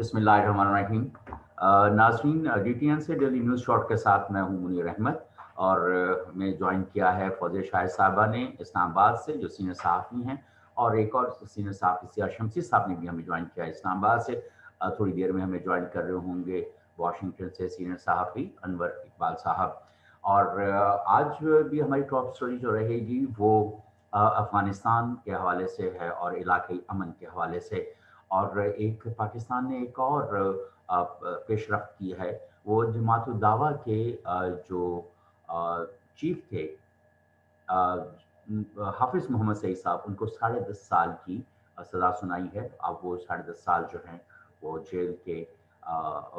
बिस्मिल्लाहिर्रहमानिर्रहीम। नाज़रीन, DTN से डेली न्यूज़ शॉर्ट के साथ मैं हूं मुनीर अहमद और मैं ज्वाइन किया है फौज़े शाहिद साहबा ने इस्लामाबाद से, जो सीनियर सहाफ़ी हैं, और एक और सीनियर सहाफ़ी सियार शमसी साहब ने भी हमें ज्वाइन किया है इस्लामाबाद से। थोड़ी देर में हमें ज्वाइन कर रहे होंगे वाशिंगटन से सीनियर सहाफ़ी अनवर इकबाल साहब। और आज भी हमारी टॉप स्टोरी जो रहेगी वो अफ़गानिस्तान के हवाले से है और इलाक़ाई अमन के हवाले से। और एक पाकिस्तान ने एक और पेशरफ्त की है, वो जमात उद दावा के जो चीफ थे हाफिज़ मोहम्मद सईद साहब, उनको 10.5 साल की सज़ा सुनाई है। अब वो 10.5 साल जो हैं वो जेल के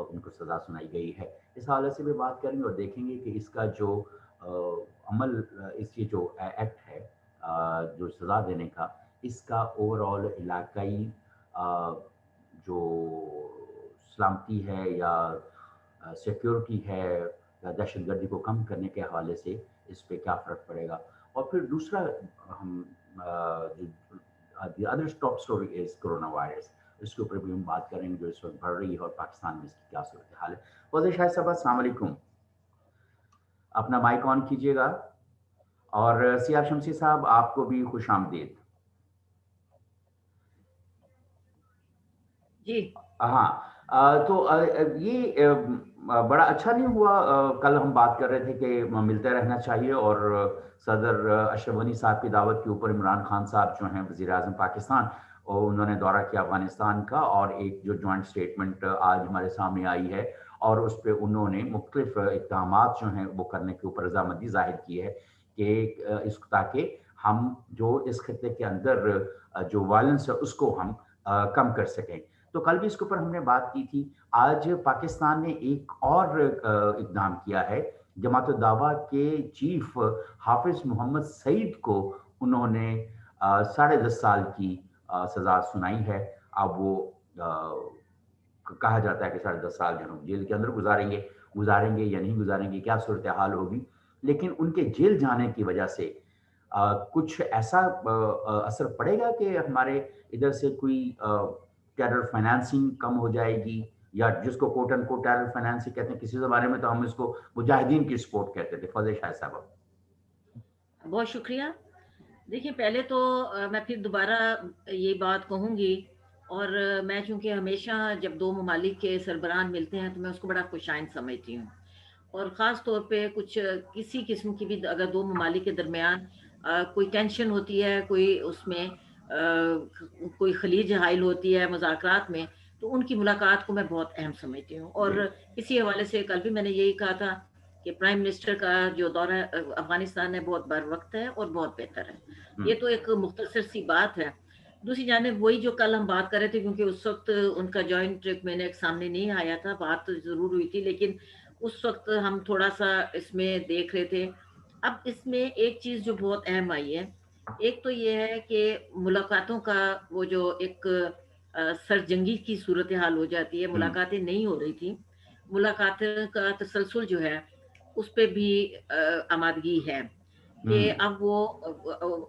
उनको सज़ा सुनाई गई है। इस हवाले से भी बात करेंगे और देखेंगे कि इसका जो अमल, इसकी जो एक्ट है जो सज़ा देने का, इसका ओवरऑल इलाकाई जो सलामती है या सिक्योरिटी है या दहशतगर्दी को कम करने के हवाले से इस पे क्या फ़र्क पड़ेगा। और फिर दूसरा हम the other top story is corona virus, इसके ऊपर भी हम बात करेंगे जो इस वक्त बढ़ रही है और पाकिस्तान में इसकी क्या सूरत हाल है। फौज़े शाहिद साहब, अस्सलाम वालेकुम। अपना माइक ऑन कीजिएगा। और सियार शमसी साहब, आपको भी खुश आमदीद। जी हाँ, तो ये बड़ा अच्छा नहीं हुआ। कल हम बात कर रहे थे कि मिलते रहना चाहिए और सदर अशरफ गनी साहब की दावत के ऊपर इमरान खान साहब जो हैं वज़ीर आज़म पाकिस्तान, और उन्होंने दौरा किया अफ़गानिस्तान का, और एक जो जॉइंट स्टेटमेंट आज हमारे सामने आई है और उस पर उन्होंने मुख्तलिफ इक़दामात जो हैं वो करने के ऊपर रज़ामंदी ज़ाहिर की है कि ताकि हम जो इस खत्ते के अंदर जो वायलेंस है उसको हम कम कर सकें। तो कल भी इसके ऊपर हमने बात की थी। आज पाकिस्तान ने एक और इक़दाम किया है। जमात उद दावा के चीफ हाफिज़ मोहम्मद सईद को उन्होंने 10.5 साल की सज़ा सुनाई है। अब वो कहा जाता है कि 10.5 साल जो हम जेल के अंदर गुजारेंगे या नहीं गुजारेंगे, क्या सूरत हाल होगी। लेकिन उनके जेल जाने की वजह से कुछ ऐसा असर पड़ेगा कि हमारे इधर से कोई टेरर फाइनेंसिंग कम हो जाएगी, या जिसको quote and quote terror financing कहते हैं, किसी ज़माने में तो हम इसको मुजाहिदीन की सपोर्ट कहते थे। फौज़े शाहिद साहब। बहुत शुक्रिया। देखिए, पहले तो मैं फिर दोबारा ये बात कहूँगी, और मैं चूँकि हमेशा जब 2 ममालिक के सरबराह मिलते हैं तो मैं उसको बड़ा खुशाइंद समझती हूँ, और ख़ास तौर पे कुछ किसी किस्म की भी अगर 2 ममालिक के दरमियान कोई टेंशन होती है, कोई उसमें कोई खलीज हाइल होती है मुज़ाकरात में, तो उनकी मुलाकात को मैं बहुत अहम समझती हूँ। और इसी हवाले से कल भी मैंने यही कहा था कि प्राइम मिनिस्टर का जो दौरा अफ़गानिस्तान है बहुत बरवक़्त है और बहुत बेहतर है। ये तो एक मुख्तसर सी बात है। दूसरी जानिब वही जो कल हम बात कर रहे थे, क्योंकि उस वक़्त उनका जॉइंट मैंने सामने नहीं आया था, बात ज़रूर हुई थी, लेकिन उस वक़्त हम थोड़ा-सा इसमें देख रहे थे। अब इसमें एक चीज़ जो बहुत अहम आई है, एक तो ये है कि मुलाकातों का वो जो एक सरजंगी की सूरत हाल हो जाती है, मुलाकातें नहीं हो रही थी। मुलाकातों का तसलसल जो है, उस पे भी आमादगी है कि अब वो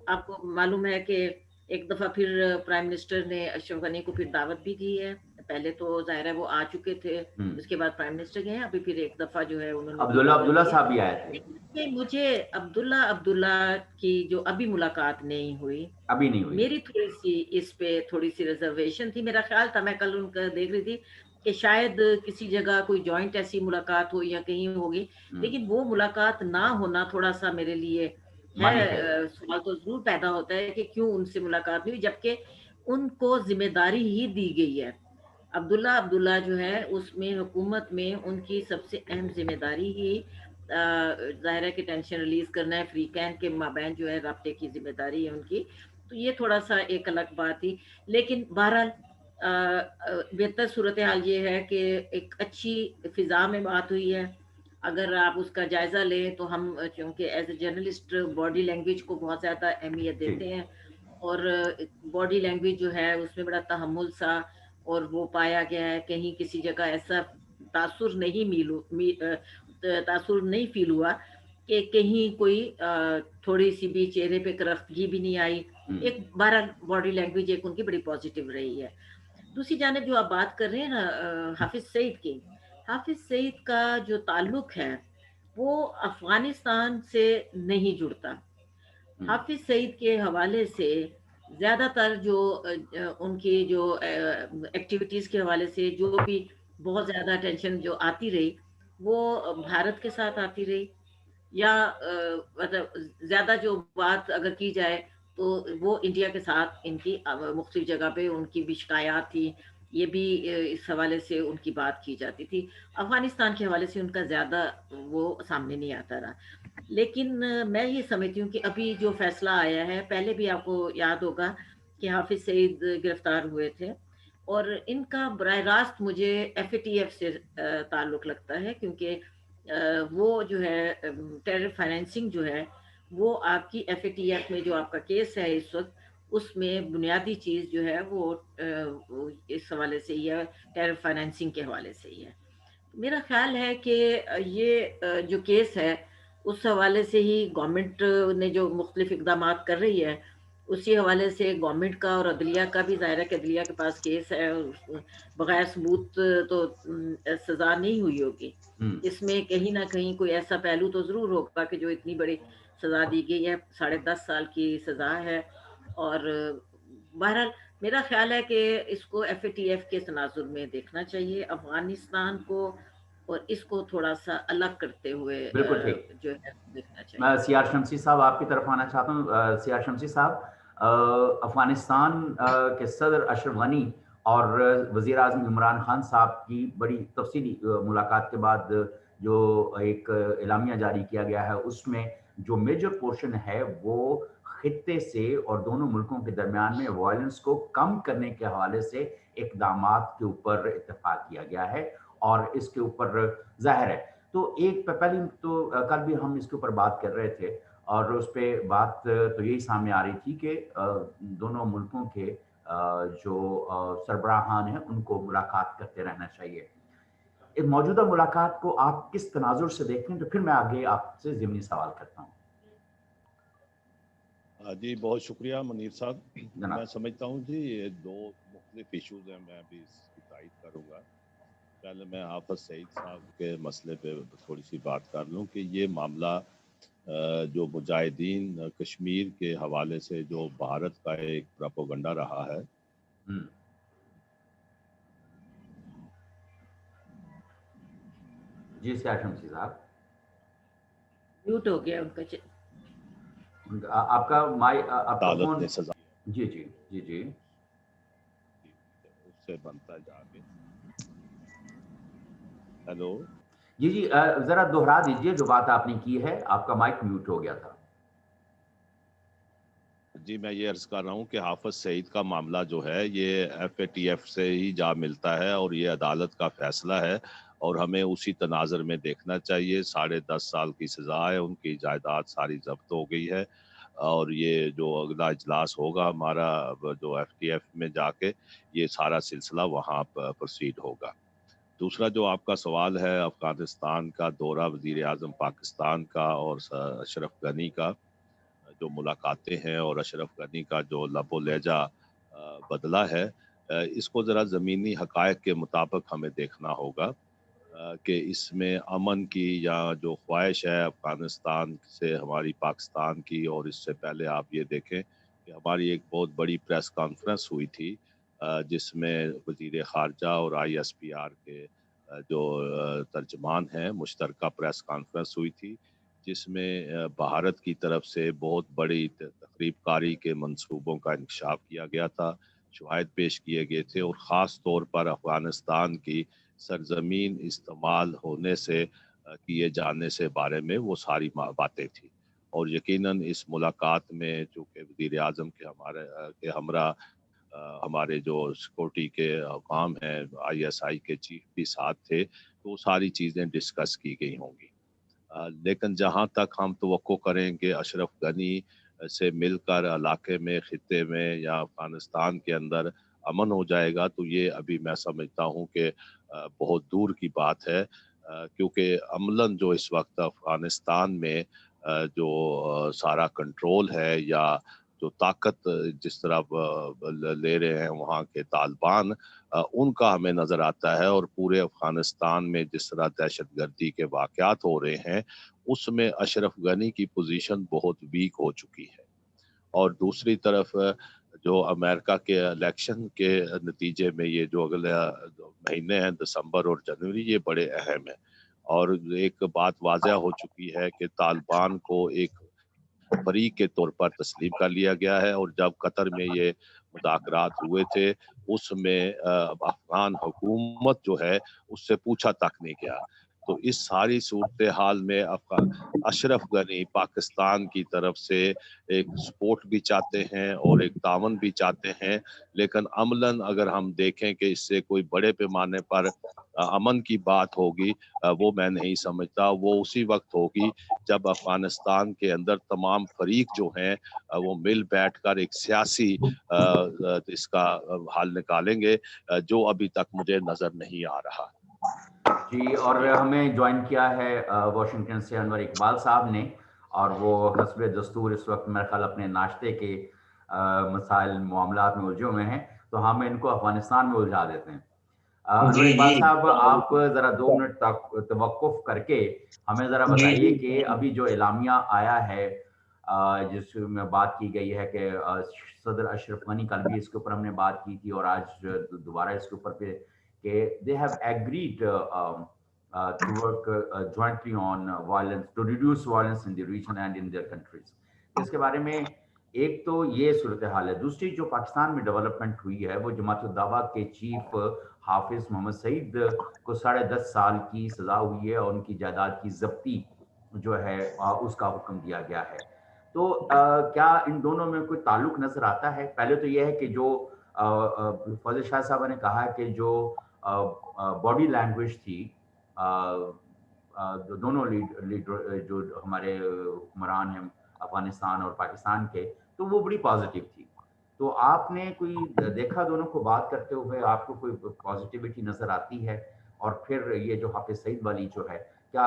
आपको मालूम है कि एक दफ़ा फिर प्राइम मिनिस्टर ने अशरफ गनी को फिर दावत भी दी है। पहले तो ज़ाहिर है वो आ चुके थे, उसके बाद प्राइम मिनिस्टर गए हैं, अभी फिर एक दफ़ा जो है उन्होंने भी दावत अब्दुल्ला दी है। साहब भी आए थे। लेकिन मुझे अब्दुल्ला की जो अभी मुलाकात नहीं हुई, अभी नहीं हुई। मेरी थोड़ी-सी इस पे थोड़ी-सी रिज़र्वेशन थी। मेरा ख़्याल था, मैं कल उनका देख रही थी कि शायद किसी जगह कोई जॉइंट ऐसी मुलाकात हो या कहीं होगी, लेकिन वो मुलाकात ना होना थोड़ा-सा मेरे लिए है मानी है। सवाल तो ज़रूर पैदा होता है कि क्यों उनसे मुलाकात नहीं हुई, जबकि उनको ज़िम्मेदारी ही दी गई है। अब्दुल्ला जो है उसमें हुकूमत में उनकी सबसे अहम ज़िम्मेदारी ही ज़ाहिर है कि टेंशन रिलीज़ करना है, फ्री कैंप के माबैन जो है राब्ते की ज़िम्मेदारी है उनकी। तो ये थोड़ा-सा एक अलग बात थी। लेकिन बहरहाल बेहतर सूरत हाल ये है कि एक अच्छी फ़िज़ा में बात हुई है। अगर आप उसका जायज़ा लें तो हम चूँकि as a journalist body language को बहुत ज़्यादा अहमियत देते हैं, और बॉडी लैंग्वेज जो है उसमें बड़ा तहम्मुल सा और वो पाया गया है। कहीं किसी जगह ऐसा तासुर नहीं तासुर नहीं फ़ील हुआ कि कहीं कोई थोड़ी-सी भी चेहरे पे करख्तगी भी नहीं आई। एक बहरहाल बॉडी लैंग्वेज एक उनकी बड़ी पॉज़िटिव रही है। दूसरी जानिब जो आप बात कर रहे हैं ना हाफिज सईद की, हाफिज सईद का जो ताल्लुक है वो अफगानिस्तान से नहीं जुड़ता। हम्म, हाफिज सईद के हवाले से ज़्यादातर जो उनकी जो एक्टिविटीज़ के हवाले से जो भी बहुत ज़्यादा टेंशन जो आती रही, वो भारत के साथ आती रही, या मतलब ज़्यादा जो बात अगर की जाए तो वो इंडिया के साथ इनकी मुख्तलिफ जगह पे उनकी भी शिकायत थी, ये भी इस हवाले से उनकी बात की जाती थी। अफगानिस्तान के हवाले से उनका ज़्यादा वो सामने नहीं आता रहा। लेकिन मैं ये समझती हूँ कि अभी जो फैसला आया है, पहले भी आपको याद होगा कि हाफिज सईद गिरफ्तार हुए थे, और इनका बराह रास्त मुझे एफएटीएफ से ताल्लुक लगता है, क्योंकि वो जो है टेरर फाइनेंसिंग जो है वो आपकी एफएटीएफ में जो आपका केस है इस वक्त, उसमें बुनियादी चीज़ जो है वो इस हवाले से ही है, टेरर फाइनेंसिंग के हवाले से ही है। मेरा ख्याल है कि ये जो केस है उस हवाले से ही गवर्नमेंट ने जो मुख्तलिफ इकदाम कर रही है, उसी हवाले से गवर्नमेंट का और अदलिया का भी ज़ाहिर है कि अदलिया के पास केस है, और बगैर सबूत तो सज़ा नहीं हुई होगी। हम्म, इसमें कहीं ना कहीं कोई ऐसा पहलू तो ज़रूर होगा कि जो इतनी बड़ी सज़ा दी गई है, 10.5 साल की सज़ा है। और बहरहाल मेरा ख्याल है कि इसको एफएटीएफ के तनाजुर में देखना चाहिए, अफगानिस्तान को और इसको थोड़ा सा अलग करते हुए बिल्कुल ठीक। जो है देखना मैं चाहिए। सीआर शमसी साहब आपकी तरफ आना चाहता हूँ। सीआर शमसी साहब, अफगानिस्तान के सदर अशरफ गनी और वजीर आजम इमरान खान साहब की बड़ी तफसीली मुलाकात के बाद जो एक एलामिया जारी किया गया है, उसमें जो मेजर पोर्शन है वो खित्ते से और दोनों मुल्कों के दरमियान में वायलेंस को कम करने के हवाले से इकदामात के ऊपर इत्तेफाक किया गया है। और इसके ऊपर जाहिर है, तो एक पहली तो कल भी हम इसके ऊपर बात कर रहे थे, और उस पे बात तो यही सामने आ रही थी कि दोनों मुल्कों के जो सरबराहान हैं उनको मुलाकात करते रहना चाहिए। एक मौजूदा मुलाकात को आप किस तनाजुर से देखते हैं, तो फिर मैं आगे आपसे ज़िमनी सवाल करता हूँ। जी बहुत शुक्रिया मुनीर साहब। मैं जनाब। समझता हूँ जी ये दो मुख्तलिफ इशूज़ हैं, मैं भी इसकी तायद करूँगा। पहले मैं हाफिज सईद साहब के मसले पे थोड़ी सी बात कर लूँ कि ये मामला जो मुजाहिदीन कश्मीर के हवाले से जो भारत का एक प्रोपेगेंडा रहा है, हम्म, जी सियार शमसी साहब, म्यूट हो गया उनका आपका आपका अदालत फोन। ने सजा जी जी जी जी। दी, उससे बनता जाके। हेलो जी जी, जरा दोहरा दीजिए जो बात आपने की है, आपका माइक म्यूट हो गया था। जी, मैं ये अर्ज़ कर रहा हूँ कि हाफिज सईद का मामला जो है ये एफएटीएफ से ही जा मिलता है और ये अदालत का फैसला है और हमें उसी तनाज़र में देखना चाहिए। 10.5 साल की सज़ा है, उनकी जायदाद सारी ज़ब्त हो गई है और ये जो अगला इजलास होगा हमारा जो एफटीएफ में जाके ये सारा सिलसिला वहाँ प्रोसीड होगा। दूसरा जो आपका सवाल है अफ़गानिस्तान का दौरा वज़ीर आज़म पाकिस्तान का और अशरफ गनी का जो मुलाकातें हैं और अशरफ गनी का जो लबो लहजा बदला है, इसको ज़रा ज़मीनी हक़ाइक़ के मुताबिक हमें देखना होगा कि इसमें अमन की या जो ख्वाहिश है अफ़गानिस्तान से हमारी पाकिस्तान की, और इससे पहले आप ये देखें कि हमारी एक बहुत बड़ी प्रेस कॉन्फ्रेंस हुई थी जिसमें वज़ीर ख़ारजा और आईएसपीआर के जो तर्जमान हैं मुश्तरका प्रेस कॉन्फ्रेंस हुई थी, जिसमें भारत की तरफ से बहुत बड़ी तकरीब कारी के मंसूबों का इंकशाफ किया गया था, शवाहिद पेश किए गए थे और ख़ास तौर पर अफ़गानिस्तान की सरजमीन इस्तेमाल होने से किए जाने से बारे में वो सारी बातें थी। और यकीनन इस मुलाकात में चूँकि वज़ीर आज़म के हमारे के हमरा हमारे जो सिक्योरिटी के काम हैं आईएसआई के चीफ भी साथ थे, तो वो सारी चीज़ें डिस्कस की गई होंगी। लेकिन जहाँ तक हम तवक्को करेंगे अशरफ गनी से मिलकर इलाके में, खित्ते में या अफ़गानिस्तान के अंदर अमन हो जाएगा, तो ये अभी मैं समझता हूँ कि बहुत दूर की बात है, क्योंकि अमलन जो इस वक्त अफ़गानिस्तान में जो सारा कंट्रोल है या जो ताकत जिस तरह ले रहे हैं वहाँ के तालिबान, उनका हमें नज़र आता है। और पूरे अफगानिस्तान में जिस तरह दहशतगर्दी के वाक़यात हो रहे हैं, उसमें अशरफ गनी की पोजीशन बहुत वीक हो चुकी है। और दूसरी तरफ जो अमेरिका के इलेक्शन के नतीजे में ये जो अगले महीने हैं दिसंबर और जनवरी, ये बड़े अहम हैं। और एक बात वाज़ह हो चुकी है कि तालिबान को एक फरीक के तौर पर तस्लीम कर लिया गया है। और जब कतर में ये मुज़ाकरात हुए थे, उसमें अफ़गान हुकूमत जो है उससे पूछा तक नहीं गया। तो इस सारी सूरत हाल में अशरफ गनी पाकिस्तान की तरफ से एक सपोर्ट भी चाहते हैं और एक तावन भी चाहते हैं, लेकिन अमलन अगर हम देखें कि इससे कोई बड़े पैमाने पर अमन की बात होगी, वो मैं नहीं समझता। वो उसी वक्त होगी जब अफगानिस्तान के अंदर तमाम फरीक जो हैं वो मिल बैठकर एक सियासी इसका हल निकालेंगे, जो अभी तक मुझे नजर नहीं आ रहा। जी, और हमें ज्वाइन किया है वाशिंगटन से अनवर इकबाल साहब ने, और वो हस्ब दस्तूर इस वक्त मेरे ख्याल अपने नाश्ते के मसाइल मामलात में उलझे हुए हैं, तो हम इनको अफगानिस्तान में उलझा देते हैं। अनवर इकबाल साहब, आप जरा 2 मिनट तक तवक्कुफ करके हमें जरा बताइए कि अभी जो एलामिया आया है जिसमें बात की गई है कि सदर अशरफ गनी, कल भी इसके ऊपर हमने बात की थी और आज दोबारा इसके ऊपर पे कि they have agreed to work jointly on violence, to reduce violence in the region and in their countries. इसके बारे में एक तो ये सूरत हाल है। दूसरी जो पाकिस्तान में डेवलपमेंट हुई है, वो जमात उद-दावा के चीफ हाफिज मोहम्मद सईद को 10.5 साल की सजा हुई है और उनकी जायदाद की जब्ती जो है उसका हुक्म दिया गया है। तो क्या इन दोनों में कोई ताल्लुक नजर आता है? पहले तो यह है कि जो फजल शाह साहब ने कहा कि जो बॉडी लैंग्वेज थी दोनों लीडर जो हमारे हुक्मरान हैं अफगानिस्तान और पाकिस्तान के, तो वो बड़ी पॉजिटिव थी। तो आपने कोई देखा दोनों को बात करते हुए, आपको कोई पॉजिटिविटी नजर आती है? और फिर ये जो हाफिज सईद वाली जो है, क्या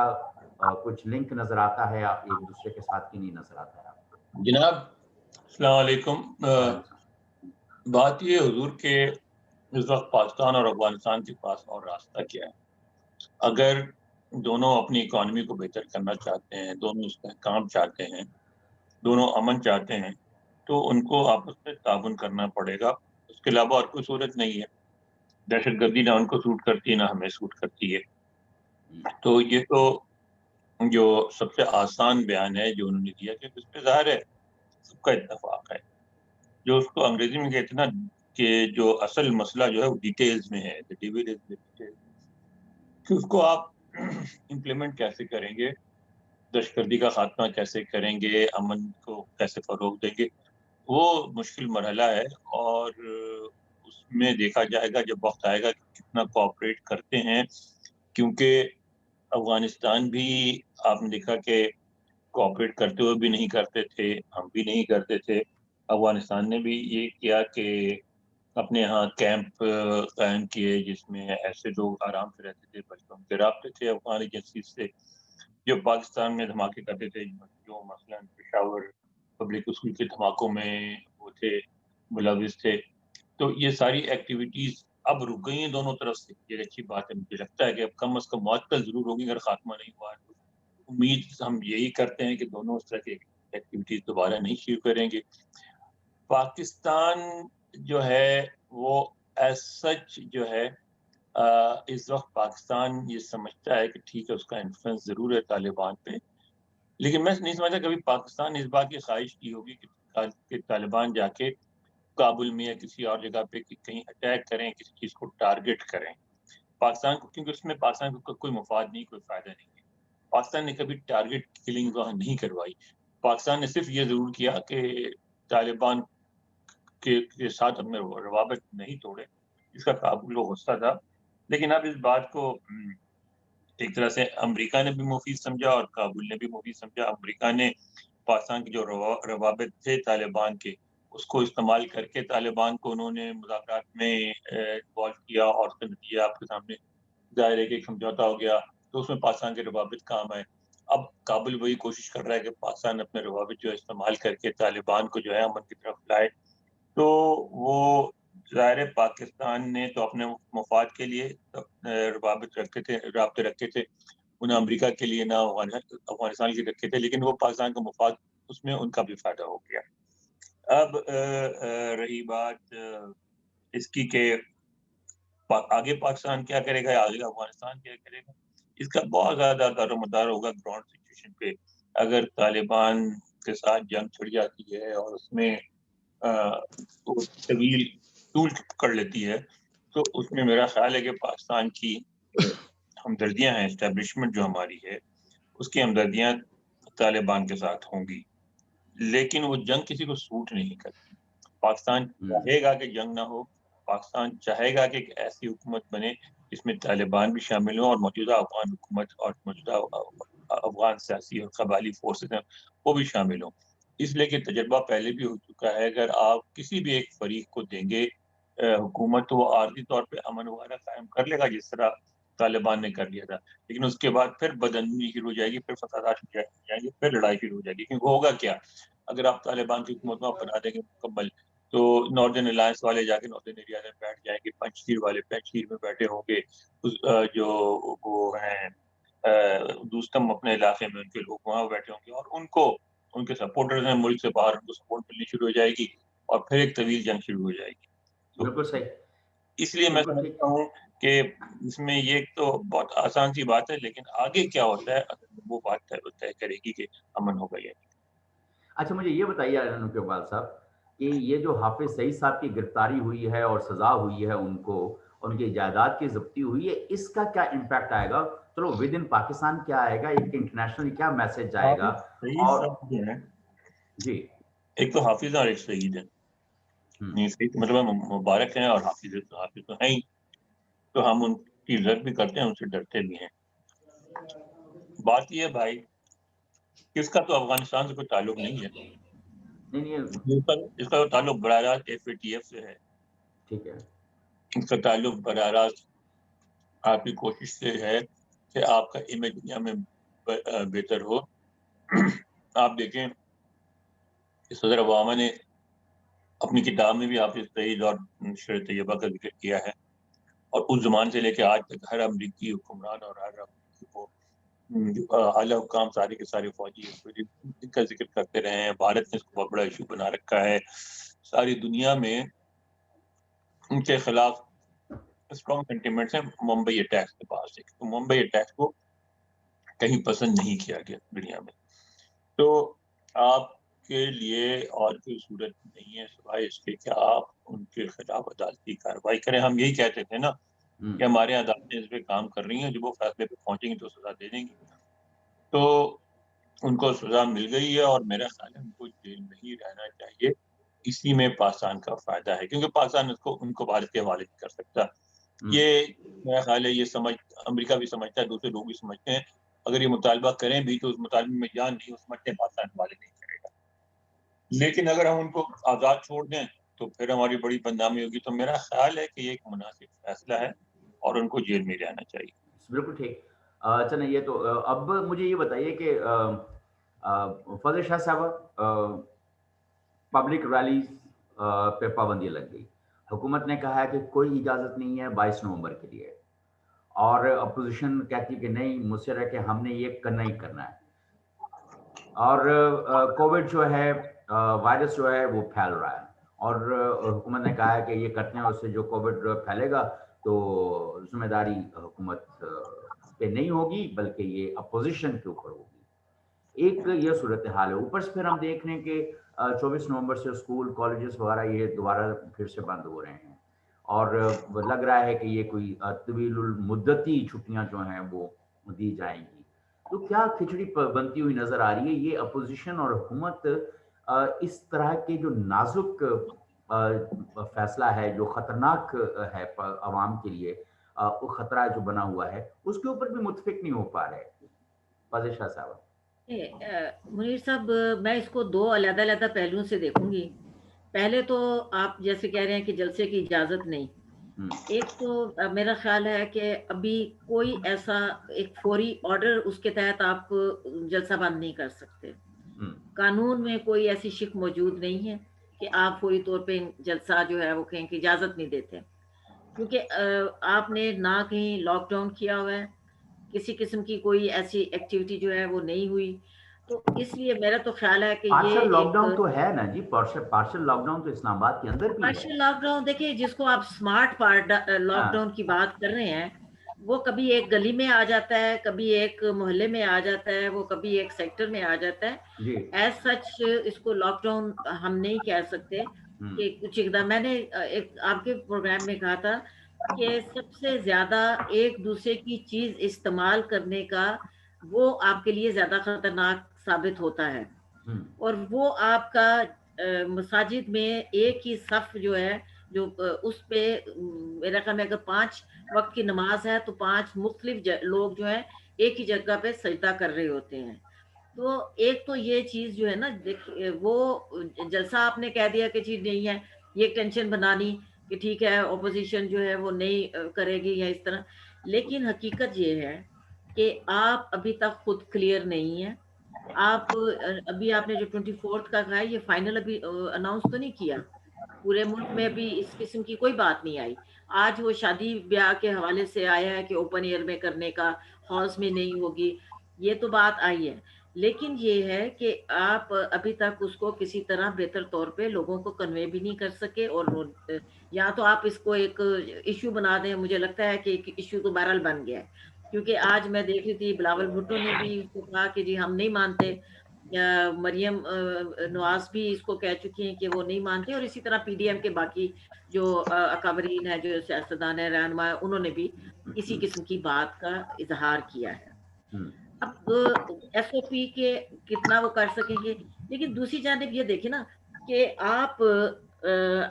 कुछ लिंक नजर आता है आप एक दूसरे के साथ की नहीं नजर आता है आपको? जनाब अस्सलाम वालेकुम। बात ये हुजूर के इस वक्त पाकिस्तान और अफगानिस्तान के पास और रास्ता क्या है? अगर दोनों अपनी इकॉनमी को बेहतर करना चाहते हैं, दोनों इस्तेहकाम चाहते हैं, दोनों अमन चाहते हैं, तो उनको आपस में ताउन करना पड़ेगा। उसके अलावा और कोई सूरत नहीं है। दहशतगर्दी ना उनको सूट करती है, ना हमें सूट करती है। तो ये तो जो सबसे आसान बयान है जो उन्होंने दिया, कि उस पर ज़ाहिर है सबका इत्तेफाक है। जो उसको अंग्रेजी में कहते हैं ना कि जो असल मसला जो है वो डिटेल्स में है, द डिविड इज द डिटेल, कि उसको आप इम्प्लीमेंट कैसे करेंगे, दहशतगर्दी का खात्मा कैसे करेंगे, अमन को कैसे फरोग देंगे, वो मुश्किल मरहला है। और उसमें देखा जाएगा जब वक्त आएगा कि कितना कोऑपरेट करते हैं, क्योंकि अफगानिस्तान भी आपने देखा कि कोऑपरेट करते हुए भी नहीं करते थे, हम भी नहीं करते थे। अफगानिस्तान ने भी ये किया कि अपने यहाँ कैंप कायम किए जिसमें ऐसे लोग आराम से रहते थे, बल्कि उनके राब्ते थे अफगान एजेंसी से जो पाकिस्तान में धमाके करते थे, जो मसलन पेशावर पब्लिक स्कूल के धमाकों में वो थे, मुलविस थे। तो ये सारी एक्टिविटीज अब रुक गई हैं दोनों तरफ से। ये अच्छी बात है। मुझे लगता है कि अब कम अज कम मुअत्तल जरूर होगी अगर खात्मा नहीं हुआ। उम्मीद हम यही करते हैं कि दोनों इस तरह की एक्टिविटीज दोबारा नहीं शुरू करेंगे। पाकिस्तान जो है वो एज सच जो है इस वक्त पाकिस्तान ये समझता है कि ठीक है उसका इन्फ्लुएंस जरूर है तालिबान पे, लेकिन मैं नहीं समझता कभी पाकिस्तान इस बात की ख्वाहिश की होगी कि तालिबान जाके काबुल में या किसी और जगह पे कहीं अटैक करें, किसी चीज को टारगेट करें पाकिस्तान को, क्योंकि उसमें पाकिस्तान को कोई मुफाद नहीं, कोई फायदा नहीं है। पाकिस्तान ने कभी टारगेट किलिंग वहाँ नहीं करवाई। पाकिस्तान ने सिर्फ ये जरूर किया कि तालिबान के साथ हमने रवाबत नहीं तोड़े, इसका काबुल गुस्सा था। लेकिन अब इस बात को एक तरह से अमेरिका ने भी मुफीद समझा और काबुल ने भी मुफीद समझा। अमेरिका ने पाकिस्तान की जो रवाबत थे तालिबान के, उसको इस्तेमाल करके तालिबान को उन्होंने मुज़ाकरात में इन्वॉल्व किया और उसका नतीजा आपके सामने ज़ाहिर है कि एक समझौता हो गया, तो उसमें पाकिस्तान के रवाबत काम आए। اب کابل وہی کوشش کر رہا ہے کہ پاکستان اپنے روابط جو استعمال کر کے طالبان کو جو ہے امن کی طرف لائے. تو وہ ظاہر پاکستان نے تو اپنے مفاد کے لیے رابطے رکھے تھے, نہ امریکہ کے لیے نہ افغانستان کے رکھے تھے, لیکن وہ پاکستان کا مفاد اس میں ان کا بھی فائدہ ہو گیا. اب رہی بات اس کی کہ آگے پاکستان کیا کرے گا, آگے افغانستان کیا کرے گا, اس کا بہت زیادہ دار و مدار ہوگا گراؤنڈ سچویشن پہ. اگر طالبان کے ساتھ جنگ چھڑ جاتی ہے اور اس میں طویل طول پکڑ لیتی ہے, تو اس میں میرا خیال ہے کہ پاکستان کی ہمدردیاں ہیں, اسٹیبلشمنٹ جو ہماری ہے اس کی ہمدردیاں طالبان کے ساتھ ہوں گی, لیکن وہ جنگ کسی کو سوٹ نہیں کرتی. پاکستان چاہے گا کہ جنگ نہ ہو, پاکستان چاہے گا کہ ایک ایسی حکومت بنے جس میں طالبان بھی شامل ہوں اور موجودہ افغان حکومت اور موجودہ افغان سیاسی اور قبائلی فورسز ہیں وہ بھی شامل ہوں. اس لیے کہ تجربہ پہلے بھی ہو چکا ہے, اگر آپ کسی بھی ایک فریق کو دیں گے حکومت تو وہ عارضی طور پہ امن وغیرہ قائم کر لے گا جس طرح طالبان نے کر لیا تھا, لیکن اس کے بعد پھر بدامنی شروع ہو جائے گی, پھر فسادات شروع ہو جائیں گے, پھر لڑائی شروع ہو جائے گی. کیونکہ ہوگا کیا, اگر آپ طالبان کی حکومت میں بنا دیں گے مکمل, تو ناردرن الائنس والے جا کے ناردرن ایریا میں بیٹھ جائیں گے, پنجشیر والے پنجشیر میں بیٹھے ہوں گے, جو وہ ہیں دوستم اپنے علاقے میں ان کے لوگ وہاں بیٹھے ہوں گے, اور ان کو ان کے سپورٹرز ہیں ملک سے باہر, ان کو سپورٹ ملنی شروع ہو جائے گی اور پھر ایک طویل جنگ شروع ہو جائے گی. بالکل صحیح. اس لیے میں سمجھتا ہوں کہ اس میں یہ تو بہت آسان سی بات ہے, لیکن آگے کیا ہوتا ہے وہ بات طے کرے گی کہ امن ہوگا یا نہیں. اچھا مجھے یہ بتائیے انوپ اقبال صاحب کہ یہ جو حافظ سعید صاحب کی گرفتاری ہوئی ہے اور سزا ہوئی ہے ان کو, ان کی جائیداد کی ضبطی ہوئی ہے, اس کا کیا امپیکٹ آئے گا؟ چلو ود ان پاکستان کیا آئے گا, ایک انٹرنیشنل کیا میسج جائے گا؟ اور جی ایک تو حافظ اور ایک سعید ہے, مطلب مبارک ہیں اور حافظ تو ہیں ہی, تو ہم ان کی عزت بھی کرتے ہیں, ان سے ڈرتے بھی ہیں. بات یہ ہے بھائی اس کا تو افغانستان سے کوئی تعلق نہیں ہے, اس کا تو تعلق براہ راست FATF سے ہے. ٹھیک ہے, اس کا تعلق براہ راست آپ کی کوشش سے ہے کہ آپ کا امیج دنیا میں بہتر ہو. آپ دیکھیں صدر اوباما نے اپنی کتاب میں بھی حافظ سعید اور نشر طیبہ کا ذکر کیا ہے, اور اس زمان سے لے کے آج تک ہر امریکی حکمران اور ہر امریکی کو اعلیٰ حکام سارے کے سارے فوجی کا ذکر کرتے رہے ہیں. بھارت نے اس کو بہت بڑا ایشو بنا رکھا ہے, ساری دنیا میں ان کے خلاف اسٹرانگ سینٹیمنٹس ہیں ممبئی اٹیکس کے پاس سے, تو ممبئی اٹیکس کو کہیں پسند نہیں کیا گیا دنیا میں. تو آپ کے لیے اور کوئی صورت نہیں ہے سوائے اس کے کہ آپ ان کے خلاف عدالتی کارروائی کریں. ہم یہی کہتے تھے نا کہ ہمارے عدالتیں اس پہ کام کر رہی ہیں, جب وہ فیصلے پہ پہنچیں گی تو سزا دے دیں گی. تو ان کو سزا مل گئی ہے اور میرا خیال ہے ان کو جیل میں ہی رہنا چاہیے. اسی میں پاکستان کا فائدہ ہے, کیونکہ پاکستان ان کو بھارت کے حوالے نہیں کر سکتا. یہ میرا خیال ہے یہ سمجھ امریکہ بھی سمجھتا ہے, دوسرے لوگ بھی سمجھتے ہیں. اگر یہ مطالبہ کریں بھی تو اس مطالبے میں جان نہیں, اس سمجھتے ہیں پاکستان حوالے نہیں کرے گا. لیکن اگر ہم ان کو آزاد چھوڑ دیں تو پھر ہماری بڑی بدنامی ہوگی. تو میرا خیال ہے کہ یہ ایک مناسب فیصلہ ہے اور ان کو جیل میں رہنا چاہیے. بالکل ٹھیک. چلیں یہ تو اب مجھے یہ بتائیے کہ فضل شاہ صاحب, پبلک ریلیز پہ پابندی لگ گئی, حکومت نے کہا ہے کہ کوئی اجازت نہیں ہے 22 نومبر کے لیے, اور اپوزیشن کہتی کہ نہیں مصر ہے کہ ہم نے یہ کرنا ہی کرنا ہے. اور کووڈ جو ہے وائرس جو ہے وہ پھیل رہا ہے, اور حکومت نے کہا ہے کہ یہ کرتے ہیں, اس سے جو کووڈ پھیلے گا تو ذمہ داری حکومت پہ نہیں ہوگی بلکہ یہ اپوزیشن کے اوپر ہوگی. ایک یہ صورتحال ہے. اوپر سے پھر ہم دیکھ رہے ہیں کہ 24 نومبر سے اسکول کالجز وغیرہ یہ دوبارہ پھر سے بند ہو رہے ہیں, اور لگ رہا ہے کہ یہ کوئی طویل المدتی چھٹیاں جو ہیں وہ دی جائیں گی. تو کیا کھچڑی بنتی ہوئی نظر آ رہی ہے؟ یہ اپوزیشن اور حکومت اس طرح کے جو نازک فیصلہ ہے جو خطرناک ہے عوام کے لیے, وہ خطرہ جو بنا ہوا ہے, اس کے اوپر بھی متفق نہیں ہو پا رہے. فضل شاہ صاحب. منیر صاحب, میں اس کو دو علیحدہ علیحدہ پہلوؤں سے دیکھوں گی. پہلے تو آپ جیسے کہہ رہے ہیں کہ جلسے کی اجازت نہیں, ایک تو میرا خیال ہے کہ ابھی کوئی ایسا ایک فوری آرڈر اس کے تحت آپ جلسہ بند نہیں کر سکتے. قانون میں کوئی ایسی شک موجود نہیں ہے کہ آپ فوری طور پہ جلسہ جو ہے وہ کہیں کہ اجازت نہیں دیتے، کیونکہ آپ نے نہ کہیں لاک ڈاؤن کیا ہوا ہے، کسی قسم کی کوئی ایسی ایکٹیویٹی جو ہے وہ نہیں ہوئی. تو اس لیے میرا تو خیال ہے کہ پارشل یہ لاک ایک ڈاؤن تو ہے نا جی، پارشل لاک ڈاؤن تو اسلام آباد کے اندر بھی ہے. پارشل لاک ڈاؤن دیکھیں، جس کو آپ اسمارٹ لاک ڈاؤن کی بات کر رہے ہیں، وہ کبھی ایک گلی میں آ جاتا ہے، کبھی ایک محلے میں آ جاتا ہے، وہ کبھی ایک سیکٹر میں آ جاتا ہے. جی ایز سچ اس کو لاک ڈاؤن ہم نہیں کہہ سکتے کہ کچھ اقدام. میں نے ایک آپ کے پروگرام میں کہا تھا کہ سب سے زیادہ ایک دوسرے کی چیز استعمال کرنے کا وہ آپ کے لیے زیادہ خطرناک ثابت ہوتا ہے. اور وہ آپ کا مساجد میں ایک ہی صف جو ہے، جو اس پہ میرا خیال میں اگر 5 وقت کی نماز ہے تو 5 مختلف لوگ جو ہیں ایک ہی جگہ پہ سجدہ کر رہے ہوتے ہیں. تو ایک تو یہ چیز جو ہے نا، وہ جلسہ آپ نے کہہ دیا کہ چیز نہیں ہے، یہ ٹینشن بنانی کہ ٹھیک ہے اپوزیشن جو ہے وہ نہیں کرے گی یا اس طرح. لیکن حقیقت یہ ہے کہ آپ ابھی تک خود کلیئر نہیں ہیں. آپ ابھی آپ نے جو 24 کا کہا ہے، یہ فائنل ابھی اناؤنس تو نہیں کیا. پورے ملک میں ابھی اس قسم کی کوئی بات نہیں آئی. آج وہ شادی بیاہ کے حوالے سے آیا ہے کہ اوپن ایئر میں کرنے کا، ہالس میں نہیں ہوگی، یہ تو بات آئی ہے. لیکن یہ ہے کہ آپ ابھی تک اس کو کسی طرح بہتر طور پہ لوگوں کو کنوے بھی نہیں کر سکے. اور یا تو آپ اس کو ایک ایشو بنا دیں. مجھے لگتا ہے کہ ایک ایشو تو بہرحال بن گیا ہے، کیونکہ آج میں دیکھ رہی تھی بلاول بھٹو نے بھی اس کو کہا کہ جی ہم نہیں مانتے. مریم نواز بھی اس کو کہہ چکی ہیں کہ وہ نہیں مانتے. اور اسی طرح پی ڈی ایم کے باقی جو اکابرین ہیں، جو سیاستدان ہیں، رہنما، انہوں نے بھی اسی قسم کی بات کا اظہار کیا ہے. اب ایس او پی کے کتنا وہ کر سکیں گے. لیکن دوسری جانب یہ دیکھیں نا کہ آپ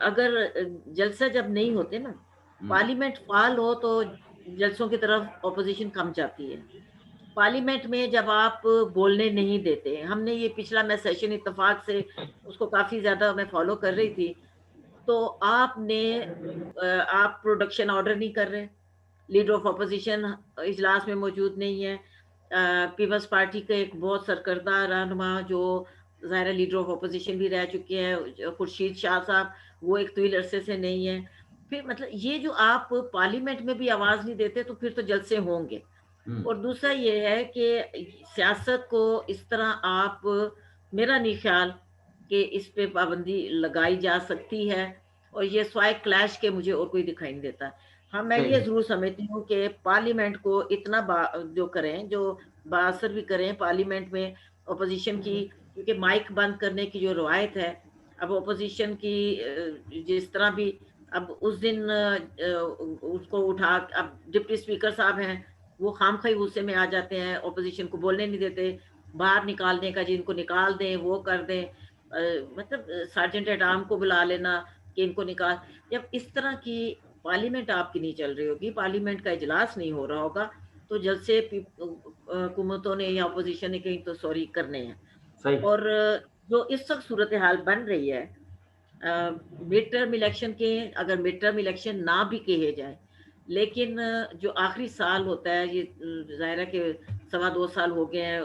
اگر جلسہ جب نہیں ہوتے نا، پارلیمنٹ فعال ہو تو جلسوں کی طرف اپوزیشن کم جاتی ہے. پارلیمنٹ میں جب آپ بولنے نہیں دیتے، ہم نے یہ پچھلا میں سیشن اتفاق سے اس کو کافی زیادہ میں فالو کر رہی تھی، تو آپ نے آپ پروڈکشن آرڈر نہیں کر رہے. لیڈر آف اپوزیشن اجلاس میں موجود نہیں ہے. پیپلز پارٹی کا ایک بہت سرکردہ رہنما جو ظاہر لیڈر آف اپوزیشن بھی رہ چکے ہیں، خورشید شاہ صاحب، وہ ایک طویل عرصے سے نہیں ہے. پھر مطلب یہ جو آپ پارلیمنٹ میں بھی آواز نہیں دیتے تو پھر تو جلسے ہوں گے. اور دوسرا یہ ہے کہ سیاست کو اس طرح آپ، میرا نہیں خیال کہ اس پہ پابندی لگائی جا سکتی ہے. اور یہ سوائے کلیش کے مجھے اور کوئی دکھائی نہیں دیتا. ہاں میں یہ ضرور سمجھتی ہوں کہ پارلیمنٹ کو اتنا جو کریں، جو باثر بھی کریں پارلیمنٹ میں اپوزیشن کی، کیونکہ مائک بند کرنے کی جو روایت ہے، اب اپوزیشن کی جس طرح بھی، اب اس دن اس کو اٹھا، اب ڈپٹی اسپیکر صاحب ہیں وہ خام خواہ غصے میں آ جاتے ہیں، اپوزیشن کو بولنے نہیں دیتے، باہر نکالنے کا جن کو نکال دیں وہ کر دیں. مطلب سارجنٹ ایٹ آرم کو بلا لینا کہ ان کو نکال. جب اس طرح کی پارلیمنٹ آپ کی نہیں چل رہی ہوگی، پارلیمنٹ کا اجلاس نہیں ہو رہا ہوگا، تو جلسے حکومتوں نے یا اپوزیشن نے کہیں تو سوری کرنے ہیں. اور جو اس وقت صورتحال بن رہی ہے مڈ ٹرم الیکشن کے، اگر مڈ ٹرم الیکشن نہ بھی کہے جائے، لیکن جو آخری سال ہوتا ہے، یہ ظاہر ہے کہ 2.25 سال ہو گئے ہیں،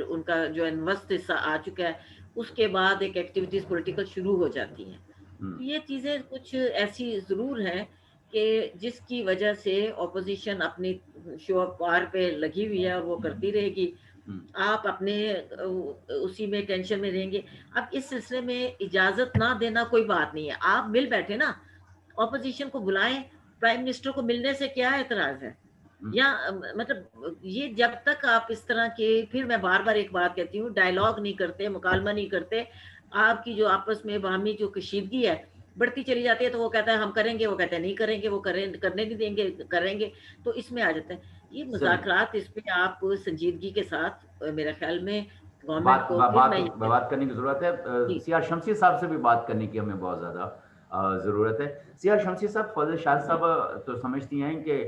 ان کا جو ہے وسط حصہ آ چکا ہے، اس کے بعد ایک ایکٹیویٹیز پولیٹیکل شروع ہو جاتی ہیں. یہ چیزیں کچھ ایسی ضرور ہیں کہ جس کی وجہ سے اپوزیشن اپنی شو اف پاور پہ لگی ہوئی ہے اور وہ کرتی رہے گی. آپ اپنے اسی میں ٹینشن میں رہیں گے. اب اس سلسلے میں اجازت نہ دینا کوئی بات نہیں ہے، آپ مل بیٹھے نا، اپوزیشن کو بلائیں. پرائم منسٹر کو ملنے سے کیا اعتراض ہے؟ یا مطلب یہ جب تک آپ اس طرح کے، پھر میں بار بار ایک بات کہتی ہوں، ڈائیلاگ نہیں کرتے، مکالمہ نہیں کرتے، آپ کی جو آپس میں باہمی جو کشیدگی ہے بڑھتی چلی جاتی ہے. تو وہ کہتا ہے ہم کریں گے، وہ کہتے ہیں نہیں کریں گے، وہ کرنے نہیں دیں گے، کریں گے. تو اس میں آ جاتا ہے یہ مذاکرات. اس پہ آپ سنجیدگی کے ساتھ میرے خیال میں گورنمنٹ کو بات کرنے کی ضرورت ہے. سیاہ شمسی صاحب سے بھی بات کرنے کی ہمیں بہت زیادہ ضرورت ہے. سیاہ شمسی صاحب، فضل شاہ صاحب تو سمجھتی ہیں کہ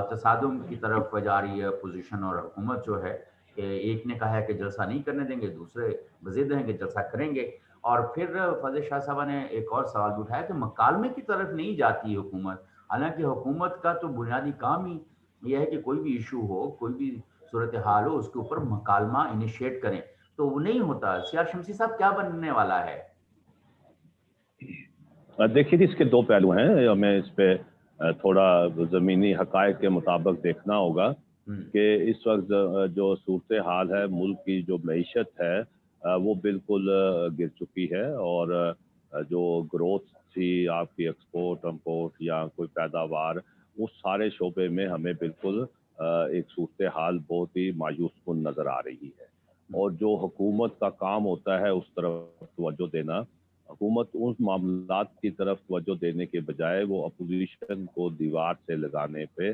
تصادم کی طرف جا رہی ہے اپوزیشن اور حکومت جو ہے، کہ ایک نے کہا ہے کہ جلسہ نہیں کرنے دیں گے، دوسرے بضد ہیں کہ جلسہ کریں گے. اور پھر فضل شاہ صاحبہ نے ایک اور سوال بھی اٹھایا کہ مکالمے کی طرف نہیں جاتی حکومت، हालांकि हुकूमत का तो बुनियादी काम ही यह है कि कोई भी इशू हो, कोई भी सूरत हाल हो, उसके ऊपर मकालमा इनिशिएट करें, तो वो नहीं होता। सियार शमसी साहब, क्या बनने वाला है? देखिए जी, इसके दो पहलू हैं, हमें इस पे थोड़ा ज़मीनी हक़ाइक़ के मुताबिक देखना होगा कि इस वक्त जो सूरत हाल है, मुल्क की जो मईशत है वो बिल्कुल गिर चुकी है, और जो ग्रोथ थी आपकी एक्सपोर्ट इम्पोर्ट या कोई पैदावार, उस सारे शोबे में हमें बिल्कुल एक सूरत हाल बहुत ही मायूस कुन नज़र आ रही है। और जो हुकूमत का काम होता है उस तरफ तवज्जो देना, हुकूमत उन मामलात की तरफ तवज्जो देने के बजाय वो अपोजिशन को दीवार से लगाने पे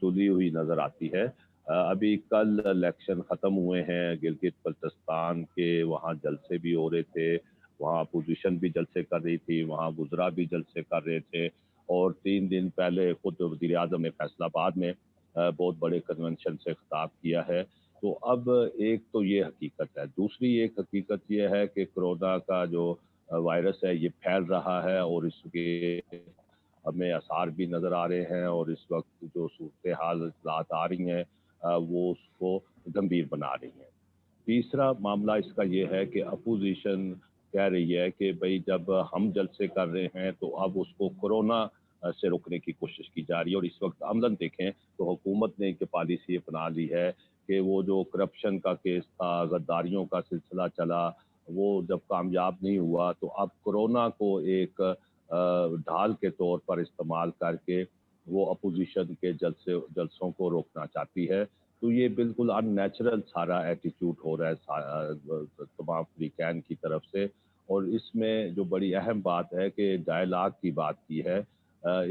तुली हुई नज़र आती है। अभी कल इलेक्शन ख़त्म हुए हैं गिलगित बल्तिस्तान के, वहाँ जलसे भी हो रहे थे, वहाँ अपोजिशन भी जलसे कर रही थी, वहाँ वुज़रा भी जलसे कर रहे थे, और 3 दिन पहले खुद वज़ीर आज़म ने फैसलाबाद में बहुत बड़े कन्वेंशन से खिताब किया है। तो अब एक तो ये हकीकत है, दूसरी एक हकीकत ये है कि कोरोना का जो वायरस है ये फैल रहा है, और इसके हमें आसार भी नज़र आ रहे हैं, और इस वक्त जो सूरत हालात आ रही हैं वो उसको गंभीर बना रही हैं। तीसरा मामला इसका ये है कि अपोजिशन कह रही है कि भाई जब हम जलसे कर रहे हैं तो अब उसको कोरोना से रोकने की कोशिश की जा रही है, और इस वक्त अमलन देखें तो हुकूमत ने एक पॉलिसी अपना ली है कि वो जो करप्शन का केस था, गद्दारियों का सिलसिला चला, वो जब कामयाब नहीं हुआ तो अब कोरोना को एक ढाल के तौर पर इस्तेमाल करके वो अपोजिशन के जलसों को रोकना चाहती है। तो ये बिल्कुल अननेचुरल सारा एटीट्यूड हो रहा है तमाम फ्रीकैन की तरफ से। और इसमें जो बड़ी अहम बात है कि डायलॉग की बात की है।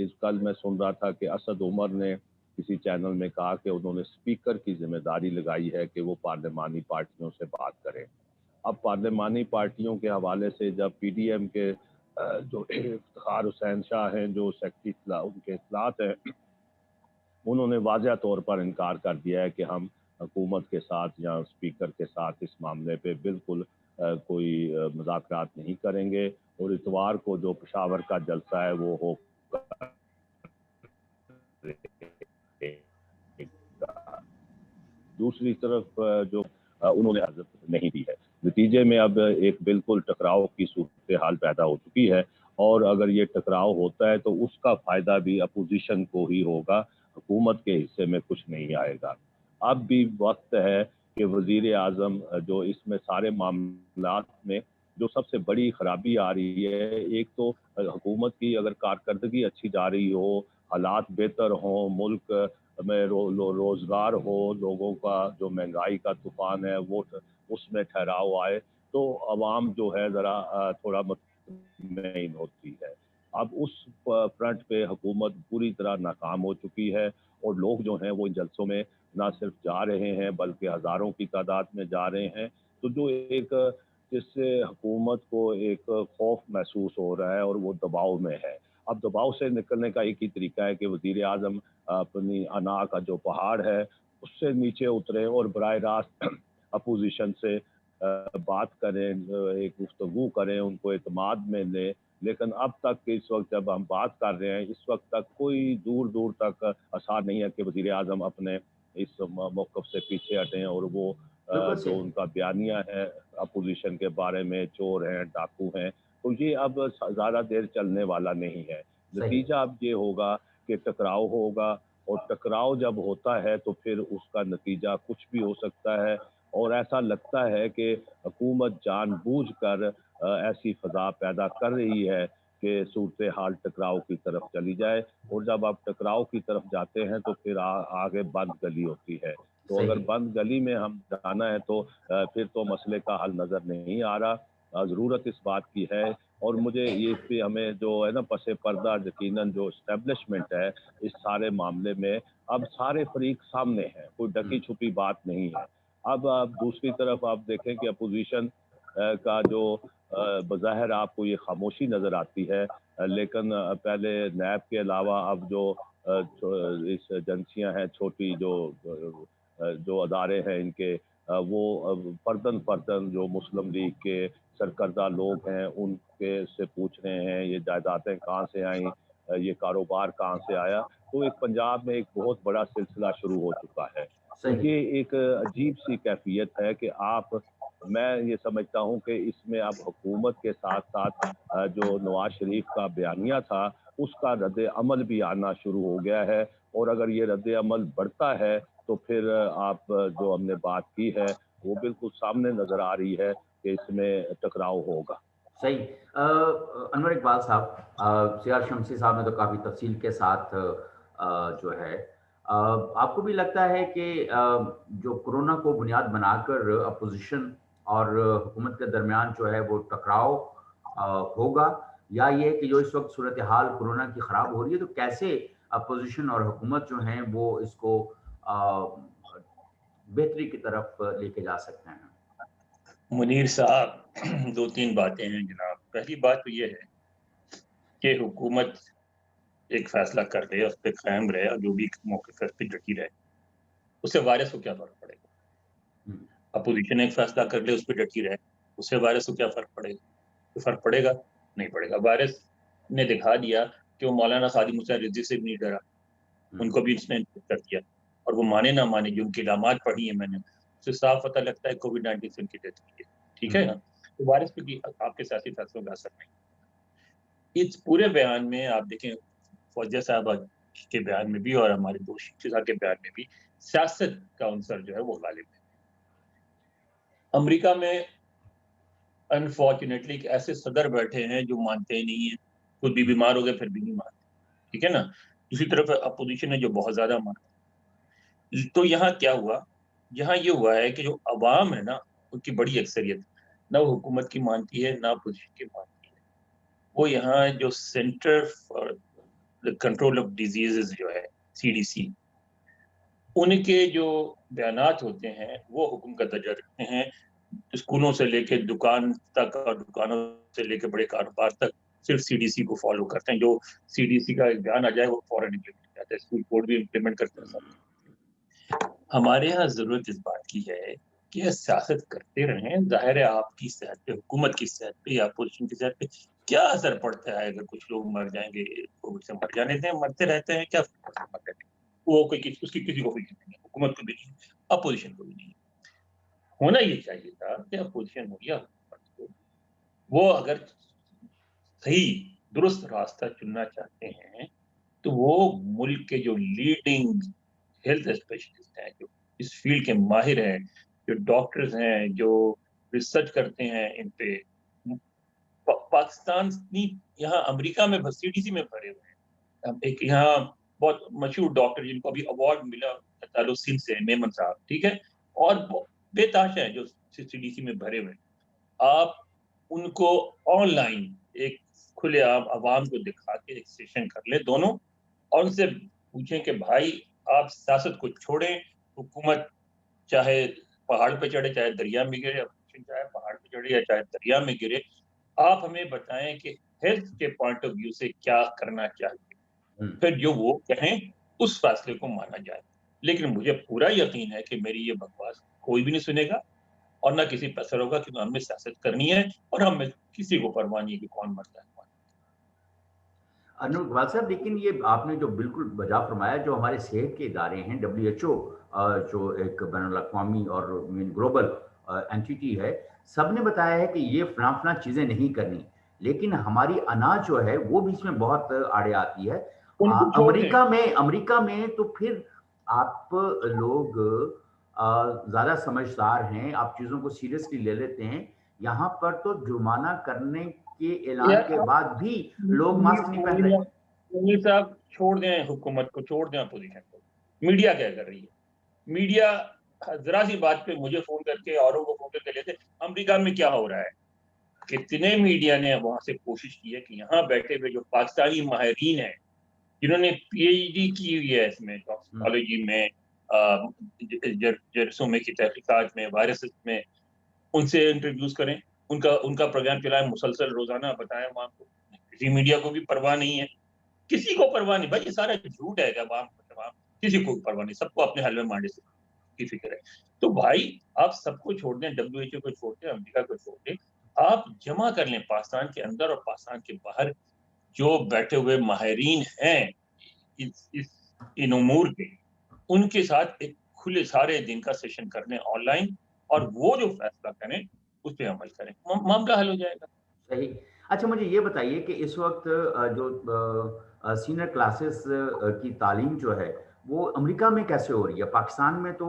इस कल मैं सुन रहा था कि असद उमर ने किसी चैनल में कहा कि उन्होंने स्पीकर की जिम्मेदारी लगाई है कि वो पार्लिमानी पार्टियों से बात करें। अब पार्लिमानी पार्टियों के हवाले से जब पीडीएम के जो इफ्तिखार हुसैन शाह हैं, जो सेक्रेटरी उनके इत्तलात हैं, उन्होंने वाज़ह तौर पर इनकार कर दिया है कि हम हुकूमत के साथ या स्पीकर के साथ इस मामले पे बिल्कुल कोई मुज़ाकरात नहीं करेंगे, और इतवार को जो पेशावर का जलसा है वो होगा। दूसरी तरफ जो उन्होंने इजाज़त नहीं दी है, नतीजे में अब एक बिल्कुल टकराव की सूरत हाल पैदा हो चुकी है, और अगर ये टकराव होता है तो उसका फ़ायदा भी अपोजिशन को ही होगा, हुकूमत के हिस्से में कुछ नहीं आएगा। अब भी वक्त है कि वज़ीर आज़म जो इसमें सारे मामलात में जो सबसे बड़ी खराबी आ रही है, एक तो हुकूमत की अगर कारकर्दगी अच्छी जा रही हो, हालात बेहतर हों, मुल्क में रोज़गार हो, लोगों का जो महंगाई का तूफ़ान है वो उसमें ठहराव आए, तो आवाम जो है ज़रा थोड़ा मुतमईन होती है। अब उस फ्रंट पे हुकूमत पूरी तरह नाकाम हो चुकी है, और लोग जो हैं वो इन जलसों में ना सिर्फ जा रहे हैं बल्कि हज़ारों की तादाद में जा रहे हैं। तो जो एक जिससे हुकूमत को एक खौफ महसूस हो रहा है और वो दबाव में है। अब दबाव से निकलने का एक ही तरीका है कि वज़ीर आज़म अपनी अना का जो पहाड़ है उससे नीचे उतरे और बराह रास्त अपोजिशन से बात करें, एक गुफ्तगू करें, उनको एतमाद में लें। लेकिन अब तक के इस वक्त जब हम बात कर रहे हैं, इस वक्त तक कोई दूर दूर तक आसार नहीं है कि वज़ीर आज़म अपने इस मौक़िफ़ से पीछे हटें, और वो जो उनका बयानिया है अपोजिशन के बारे में, चोर हैं, डाकू हैं, तो ये अब ज़्यादा देर चलने वाला नहीं है। नतीजा अब ये होगा कि टकराव होगा, और टकराव जब होता है तो फिर उसका नतीजा कुछ भी हो सकता है, और ऐसा लगता है कि हुकूमत जानबूझकर ऐसी फ़ज़ा पैदा कर रही है कि सूरत हाल टकराव की तरफ चली जाए, और जब आप टकराव की तरफ जाते हैं तो फिर आगे बंद गली होती है। तो अगर बंद गली में हम जाना है तो फिर तो मसले का हल नज़र नहीं आ रहा। ज़रूरत इस बात की है, और मुझे ये भी हमें जो है ना पसे पर्दा यकीनन जो इस्टेब्लिशमेंट है इस सारे मामले में, अब सारे फरीक सामने हैं, कोई ढकी छुपी बात नहीं है। अब आप दूसरी तरफ आप देखें कि अपोजिशन का जो बज़ाहिर आपको ये खामोशी नज़र आती है, लेकिन पहले नैब के अलावा अब जो इस एजेंसियां हैं छोटी, जो अदारे हैं इनके, वो फर्दन फर्दन जो मुस्लिम लीग के सरकर्दा लोग हैं उनके से पूछ रहे हैं ये जायदादें कहाँ से आईं, ये कारोबार कहाँ से आया, तो एक पंजाब में एक बहुत बड़ा सिलसिला शुरू हो चुका है। तो ये एक अजीब सी कैफियत है कि मैं ये समझता हूँ कि इसमें अब हुकूमत के साथ साथ जो नवाज शरीफ का बयानिया था उसका रद्द अमल भी आना शुरू हो गया है, और अगर ये रद्द अमल बढ़ता है तो फिर आप जो हमने बात की है वो बिल्कुल सामने नजर आ रही है कि इसमें टकराव होगा। सही। अनवर इकबाल साहब, सीआर शमसी साहब ने तो काफ़ी तफसील के साथ जो है आपको भी लगता है कि जो कोरोना को बुनियाद बनाकर अपोजिशन और हुकूमत के दरमियान जो है वो टकराव होगा, या ये कि जो इस वक्त सूरत हाल कोरोना की ख़राब हो रही है तो कैसे अपोजिशन और हुकूमत जो हैं वो इसको बेहतरी की तरफ लेके जा सकते हैं? मुनीर साहब, 2-3 बातें हैं जनाब। पहली बात तो ये है कि हुकूमत एक फैसला कर ले, उस पर कायम रहे, और जो भी मौके पर उस पर डटी रहे, उससे वायरस को क्या फर्क पड़ेगा? अपोजिशन एक फैसला कर ले, उस पर डटी रहे, उससे वायरस को क्या फर्क पड़ेगा? तो फर्क पड़ेगा? नहीं पड़ेगा। वायरस ने दिखा दिया कि वो मौलाना सादिक मुसा रिजवी से भी नहीं डरा, उनको भी उसने कर दिया, और वो माने ना माने, जो उनकी इलामात पढ़ी है मैंने, उससे साफ पता लगता है कोविड-19 से उनकी डेथ हुई है। ठीक है ना? तो वायरस पे भी आपके सियासी फैसलों का असर नहीं। इस पूरे बयान में आप देखें, फौजिया साहब के बयान में भी और हमारे दोस्त शिक्षक साहब के बयान में भी सियासत का अंसर जो है वो गालिब है। अमेरिका में अनफॉर्चुनेटली ऐसे सदर बैठे हैं जो मानते ही नहीं है, खुद भी बीमार हो गए फिर भी नहीं मानते, ठीक है ना? दूसरी तरफ अपोजिशन है जो बहुत ज्यादा मानते। तो यहाँ क्या हुआ? यहाँ ये हुआ है कि जो अवाम है ना, उनकी बड़ी अक्सरियत ना वो हुकूमत की मानती है, ना अपोजिशन की मानती है। वो यहाँ जो centre for the control of diseases जो है, CDC, उनके जो बयानात होते हैं वो हुक्म का दर्जा रखते हैं। स्कूलों से लेके दुकान तक और दुकानों से लेके बड़े कारोबार तक सिर्फ CDC को फॉलो करते हैं। जो CDC का एक बयान आ जाए वो फौरन इम्प्लीमेंट करते हैं, स्कूल बोर्ड भी इम्प्लीमेंट करते हैं सब। हमारे यहाँ जरूरत इस बात की है कि ये सियासत करते रहें। जाहिर है आपकी सेहत पे, हुकूमत की सेहत पे या अपोजिशन की सेहत पे क्या असर पड़ता है? अगर कुछ लोग मर जाएंगे, कोविड से मर जाने दें, मरते रहते हैं, क्या मर जाते हैं, वो कोई उसकी किसी को फिक्र नहीं है, हुकूमत को भी नहीं, अपोजिशन को भी नहीं। होना ये चाहिए था कि अपोजिशन हो या हुकूमत हो, वो अगर सही दुरुस्त रास्ता चुनना चाहते हैं तो वो मुल्क के जो लीडिंग हेल्थ स्पेशलिस्ट हैं, जो इस फील्ड के माहिर हैं, जो डॉक्टर्स हैं, जो रिसर्च करते हैं इन पे, पाकिस्तान यहाँ अमेरिका में CDC में भरे हुए हैं। एक यहाँ बहुत मशहूर डॉक्टर जिनको अभी अवार्ड मिला ताल्लुक सिंध से, मेमन साहब, ठीक है, और बेताशा है जो CDC में भरे हुए। आप उनको ऑनलाइन एक खुलेआम आवाम को दिखा के एक सेशन कर ले दोनों, और उनसे पूछें कि भाई आप सियासत को छोड़ें, हुकूमत चाहे पहाड़ पे चढ़े चाहे दरिया में गिरे, चाहे पहाड़ पे चढ़े या चाहे दरिया में गिरे, आप हमें बताएं कि हेल्थ के पॉइंट ऑफ व्यू से क्या करना चाहिए, फिर जो वो कहें उस फैसले को माना जाए। लेकिन मुझे पूरा यकीन है कि मेरी ये बकवास कोई भी नहीं सुनेगा और ना किसी पे असर होगा, क्योंकि हमें सियासत करनी है और हमें किसी को परवाह नहीं है कि कौन मरता है। अनूप इकबाल साहब, लेकिन ये आपने जो बिल्कुल बजा फरमाया, जो हमारे सेहत के इदारे हैं, WHO जो एक बैनुल-अक़वामी और ग्लोबल एंटिटी है, सब ने बताया है कि ये फलां चीज़ें नहीं करनी, लेकिन हमारी अनाज जो है वो भी इसमें बहुत आड़े आती है। अमेरिका में तो फिर आप लोग ज़्यादा समझदार हैं, आप चीज़ों को सीरियसली ले लेते हैं। यहाँ पर तो जुर्माना करने के ऐलान के बाद भी लोग मास्क नहीं पहन रहे। मुनीर साहब, छोड़ दें हुकूमत को, छोड़ दें अपोजिशन को, मीडिया क्या कर रही है? मीडिया जरा सी बात पे मुझे फोन करके, औरों को फोन करके लेते अमेरिका में क्या हो रहा है। कितने मीडिया ने वहां से कोशिश की है कि यहाँ बैठे हुए जो पाकिस्तानी माहिरीन हैं, जिन्होंने PhD की हुई है इसमें, टॉक्सिकोलॉजी में, जरसोमे की तहकीकात में, वायरस में, उनसे इंटरव्यूज करें, उनका प्रोग्राम चलाएं मुसलसल, रोजाना बताएं वहां को। किसी मीडिया को भी परवाह नहीं है, किसी को परवाह नहीं भाई, ये सारा झूठ है। अवाम किसी को परवाह नहीं, सबको अपने हल में मारने से की फिक्र है। तो भाई आप सबको छोड़ दें, WHO को छोड़ दें, अमेरिका को छोड़ दें, आप जमा कर लें पाकिस्तान के अंदर और पाकिस्तान के बाहर جو بیٹھے ہوئے ماہرین ہیں ان امور کے، ان کے ساتھ ایک کھلے سارے دن کا سیشن کرنے آن لائن، اور وہ جو فیصلہ کریں اس پہ عمل کریں، معاملہ حل ہو جائے گا. صحیح. اچھا مجھے یہ بتائیے کہ اس وقت جو سینئر کلاسز کی تعلیم جو ہے وہ امریکہ میں کیسے ہو رہی ہے؟ پاکستان میں تو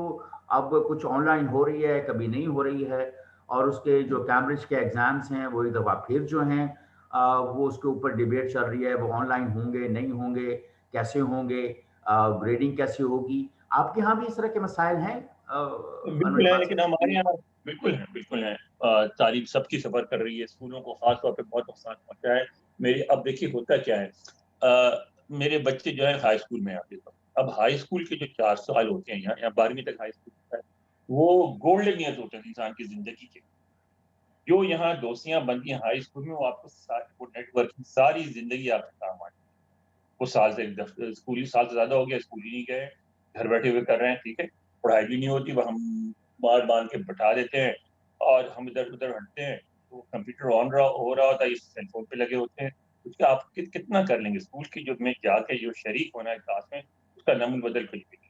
اب کچھ آن لائن ہو رہی ہے، کبھی نہیں ہو رہی ہے، اور اس کے جو کیمبرج کے ایگزامس ہیں وہ ایک دفعہ پھر جو ہیں وہ اس کے اوپر ڈیبیٹ چل رہی ہے، وہ آن لائن ہوں گے نہیں ہوں گے، کیسے ہوں گے، گریڈنگ کیسے ہوگی؟ آپ کے ہاں بھی اس طرح کے مسائل ہیں؟ بالکل ہے، لیکن ہمارے یہاں بالکل ہے. تعلیم سب کی سفر کر رہی ہے، اسکولوں کو خاص طور پہ بہت نقصان پہنچا ہے. اب دیکھیے ہوتا کیا ہے، میرے بچے جو ہے ہائی اسکول میں آتے تھے. اب ہائی اسکول کے جو 4 سال ہوتے ہیں یا 12ویں تک ہائی اسکول ہوتا ہے، وہ گولڈن ایئرز ہوتے ہیں انسان کی زندگی کے. جو یہاں دوستیاں بنتی ہیں ہائی اسکول میں، وہ آپ کو نیٹ ورکنگ ساری زندگی آپ کے کام آتی ہے. وہ سال سے اسکولی سال سے زیادہ ہو گیا، اسکول ہی نہیں گئے، گھر بیٹھے ہوئے کر رہے ہیں. ٹھیک ہے، پڑھائی بھی نہیں ہوتی، وہ ہم مار باندھ کے بٹھا دیتے ہیں اور ہم ادھر ادھر ہٹتے ہیں. تو کمپیوٹر آن ہو رہا ہوتا ہے، اس سیل فون پہ لگے ہوتے ہیں. اس کا آپ کتنا کر لیں گے؟ اسکول کی جو میں جا کے جو شریک ہونا ہے کلاس میں، اس کا نمون بدل کچھ بھی نہیں.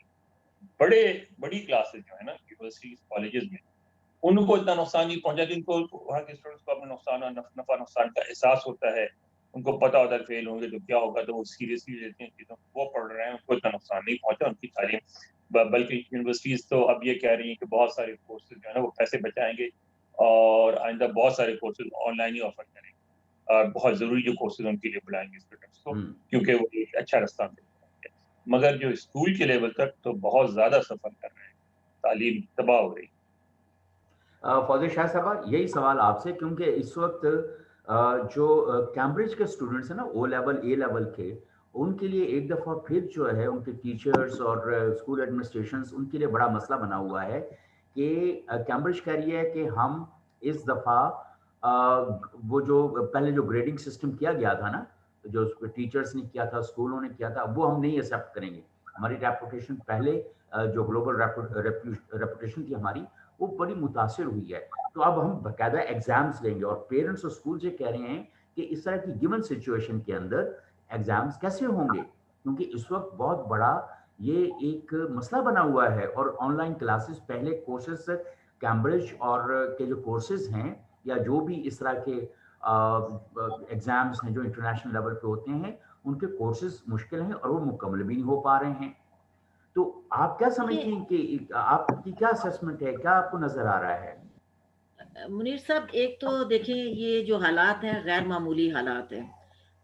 بڑی کلاسز جو ہے نا یونیورسٹیز کالجز میں، ان کو اتنا نقصان نہیں پہنچا کہ ان کو وہاں کے اسٹوڈنٹس کو اپنے نقصان اور نفع نقصان کا احساس ہوتا ہے. ان کو پتا ہوتا ہے فیل ہوں گے تو کیا ہوگا، تو وہ سیریسلی لیتے ہیں چیزوں کو. وہ پڑھ رہے ہیں، ان کو اتنا نقصان نہیں پہنچا ان کی تعلیم. بلکہ یونیورسٹیز تو اب یہ کہہ رہی ہیں کہ بہت سارے کورسز جو ہے نا وہ پیسے بچائیں گے، اور آئندہ بہت سارے courses on line he offer کریں گے، اور بہت ضروری جو کورسز ان کے لیے بلائیں گے اسٹوڈنٹس کو، کیونکہ وہ ایک اچھا رستہ مل رہا ہے. مگر جو اسکول کے لیول تک تو بہت زیادہ سفر کر رہے ہیں، تعلیم تباہ ہو رہی. فوزی شاہ صاحبہ یہی سوال آپ سے، کیونکہ اس وقت جو کیمبرج کے اسٹوڈنٹس ہیں نا، او لیول اے لیول کے، ان کے لیے ایک دفعہ پھر جو ہے ان کے ٹیچرز اور اسکول ایڈمنسٹریشنز ان کے لیے بڑا مسئلہ بنا ہوا ہے کہ کیمبرج کہہ رہی ہے کہ ہم اس دفعہ وہ جو پہلے جو گریڈنگ سسٹم کیا گیا تھا نا، جو ٹیچرز نے کیا تھا، اسکولوں نے کیا تھا، وہ ہم نہیں ایکسیپٹ کریں گے. ہماری ریپوٹیشن پہلے جو گلوبل ریپوٹیشن تھی ہماری، وہ بڑی متاثر ہوئی ہے. تو اب ہم باقاعدہ ایگزامس لیں گے، اور پیرنٹس اور اسکول یہ کہہ رہے ہیں کہ اس طرح کی گیون سچویشن کے اندر ایگزامس کیسے ہوں گے، کیونکہ اس وقت بہت بڑا یہ ایک مسئلہ بنا ہوا ہے. اور آن لائن کلاسز، پہلے کورسز کیمبرج اور کے جو کورسز ہیں یا جو بھی اس طرح کے ایگزامس ہیں جو انٹرنیشنل لیول پہ ہوتے ہیں، ان کے کورسز مشکل ہیں اور وہ مکمل بھی نہیں ہو پا رہے ہیں. تو آپ کیا سمجھتی ہیں کہ آپ کی کیا اسیسمنٹ ہے، کیا آپ کو نظر آ رہا ہے؟ منیر صاحب، ایک تو دیکھیں یہ جو حالات ہیں غیر معمولی حالات ہیں.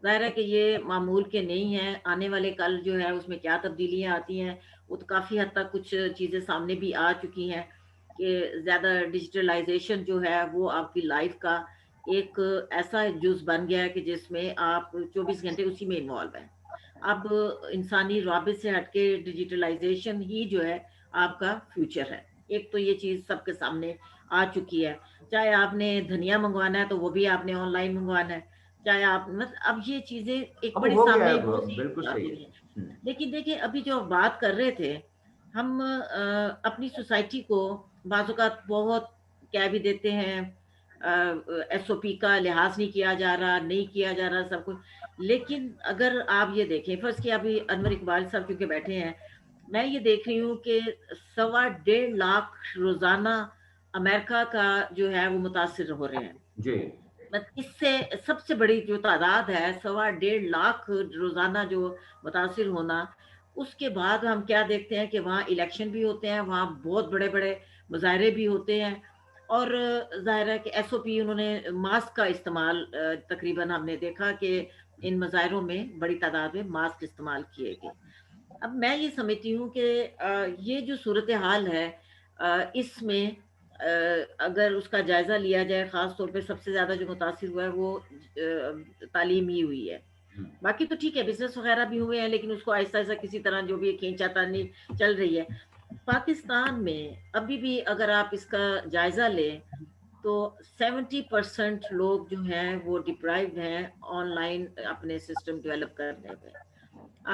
ظاہر ہے کہ یہ معمول کے نہیں ہیں. آنے والے کل جو ہے اس میں کیا تبدیلیاں آتی ہیں، وہ تو کافی حد تک کچھ چیزیں سامنے بھی آ چکی ہیں کہ زیادہ ڈیجیٹلائزیشن جو ہے وہ آپ کی لائف کا ایک ایسا جز بن گیا ہے کہ جس میں آپ 24 گھنٹے اسی میں انوالو ہیں. اب انسانی رابط سے ہٹ کے ڈیجیٹلائزیشن ہی جو ہے آپ کا فیوچر ہے. ایک تو یہ چیز سب کے سامنے آ چکی ہے. چاہے آپ نے دھنیا منگوانا ہے تو وہ بھی آپ نے آن لائن منگوانا ہے، چاہے آپ اب یہ چیزیں ایک بڑے ہو گیا سامنے ہے، سی بالکل آ صحیح گئی ہیں. ہے. لیکن دیکھیں ابھی جو بات کر رہے تھے ہم، اپنی سوسائٹی کو بعض اوقات بہت کہہ بھی دیتے ہیں ایس او پی کا لحاظ نہیں کیا جا رہا، نہیں کیا جا رہا سب کچھ. لیکن اگر آپ یہ دیکھیں، فرض کیا ابھی انور اقبال صاحب کیونکہ بیٹھے ہیں، میں یہ دیکھ رہی ہوں کہ 1.5 لاکھ روزانہ امریکہ کا جو ہے وہ متاثر ہو رہے ہیں. جی، اس سے سب سے بڑی جو تعداد ہے 1.5 لاکھ روزانہ جو متاثر ہونا. اس کے بعد ہم کیا دیکھتے ہیں کہ وہاں الیکشن بھی ہوتے ہیں، وہاں بہت بڑے بڑے مظاہرے بھی ہوتے ہیں، اور ظاہر ہے کہ ایس او پی انہوں نے ماسک کا استعمال تقریباً ہم نے دیکھا کہ ان مظاہروں میں بڑی تعداد میں ماسک استعمال کیے گئے. اب میں یہ سمجھتی ہوں کہ یہ جو صورتحال ہے اس میں اگر اس کا جائزہ لیا جائے، خاص طور پہ سب سے زیادہ جو متاثر ہوا ہے وہ تعلیم ہی ہوئی ہے. باقی تو ٹھیک ہے بزنس وغیرہ بھی ہوئے ہیں، لیکن اس کو آہستہ آہستہ کسی طرح جو بھی کھینچا تانی چل رہی ہے. پاکستان میں ابھی بھی اگر آپ اس کا جائزہ لیں تو 70% لوگ جو ہیں وہ ڈپرائیوڈ ہیں آن لائن اپنے سسٹم ڈیولپ کرنے میں.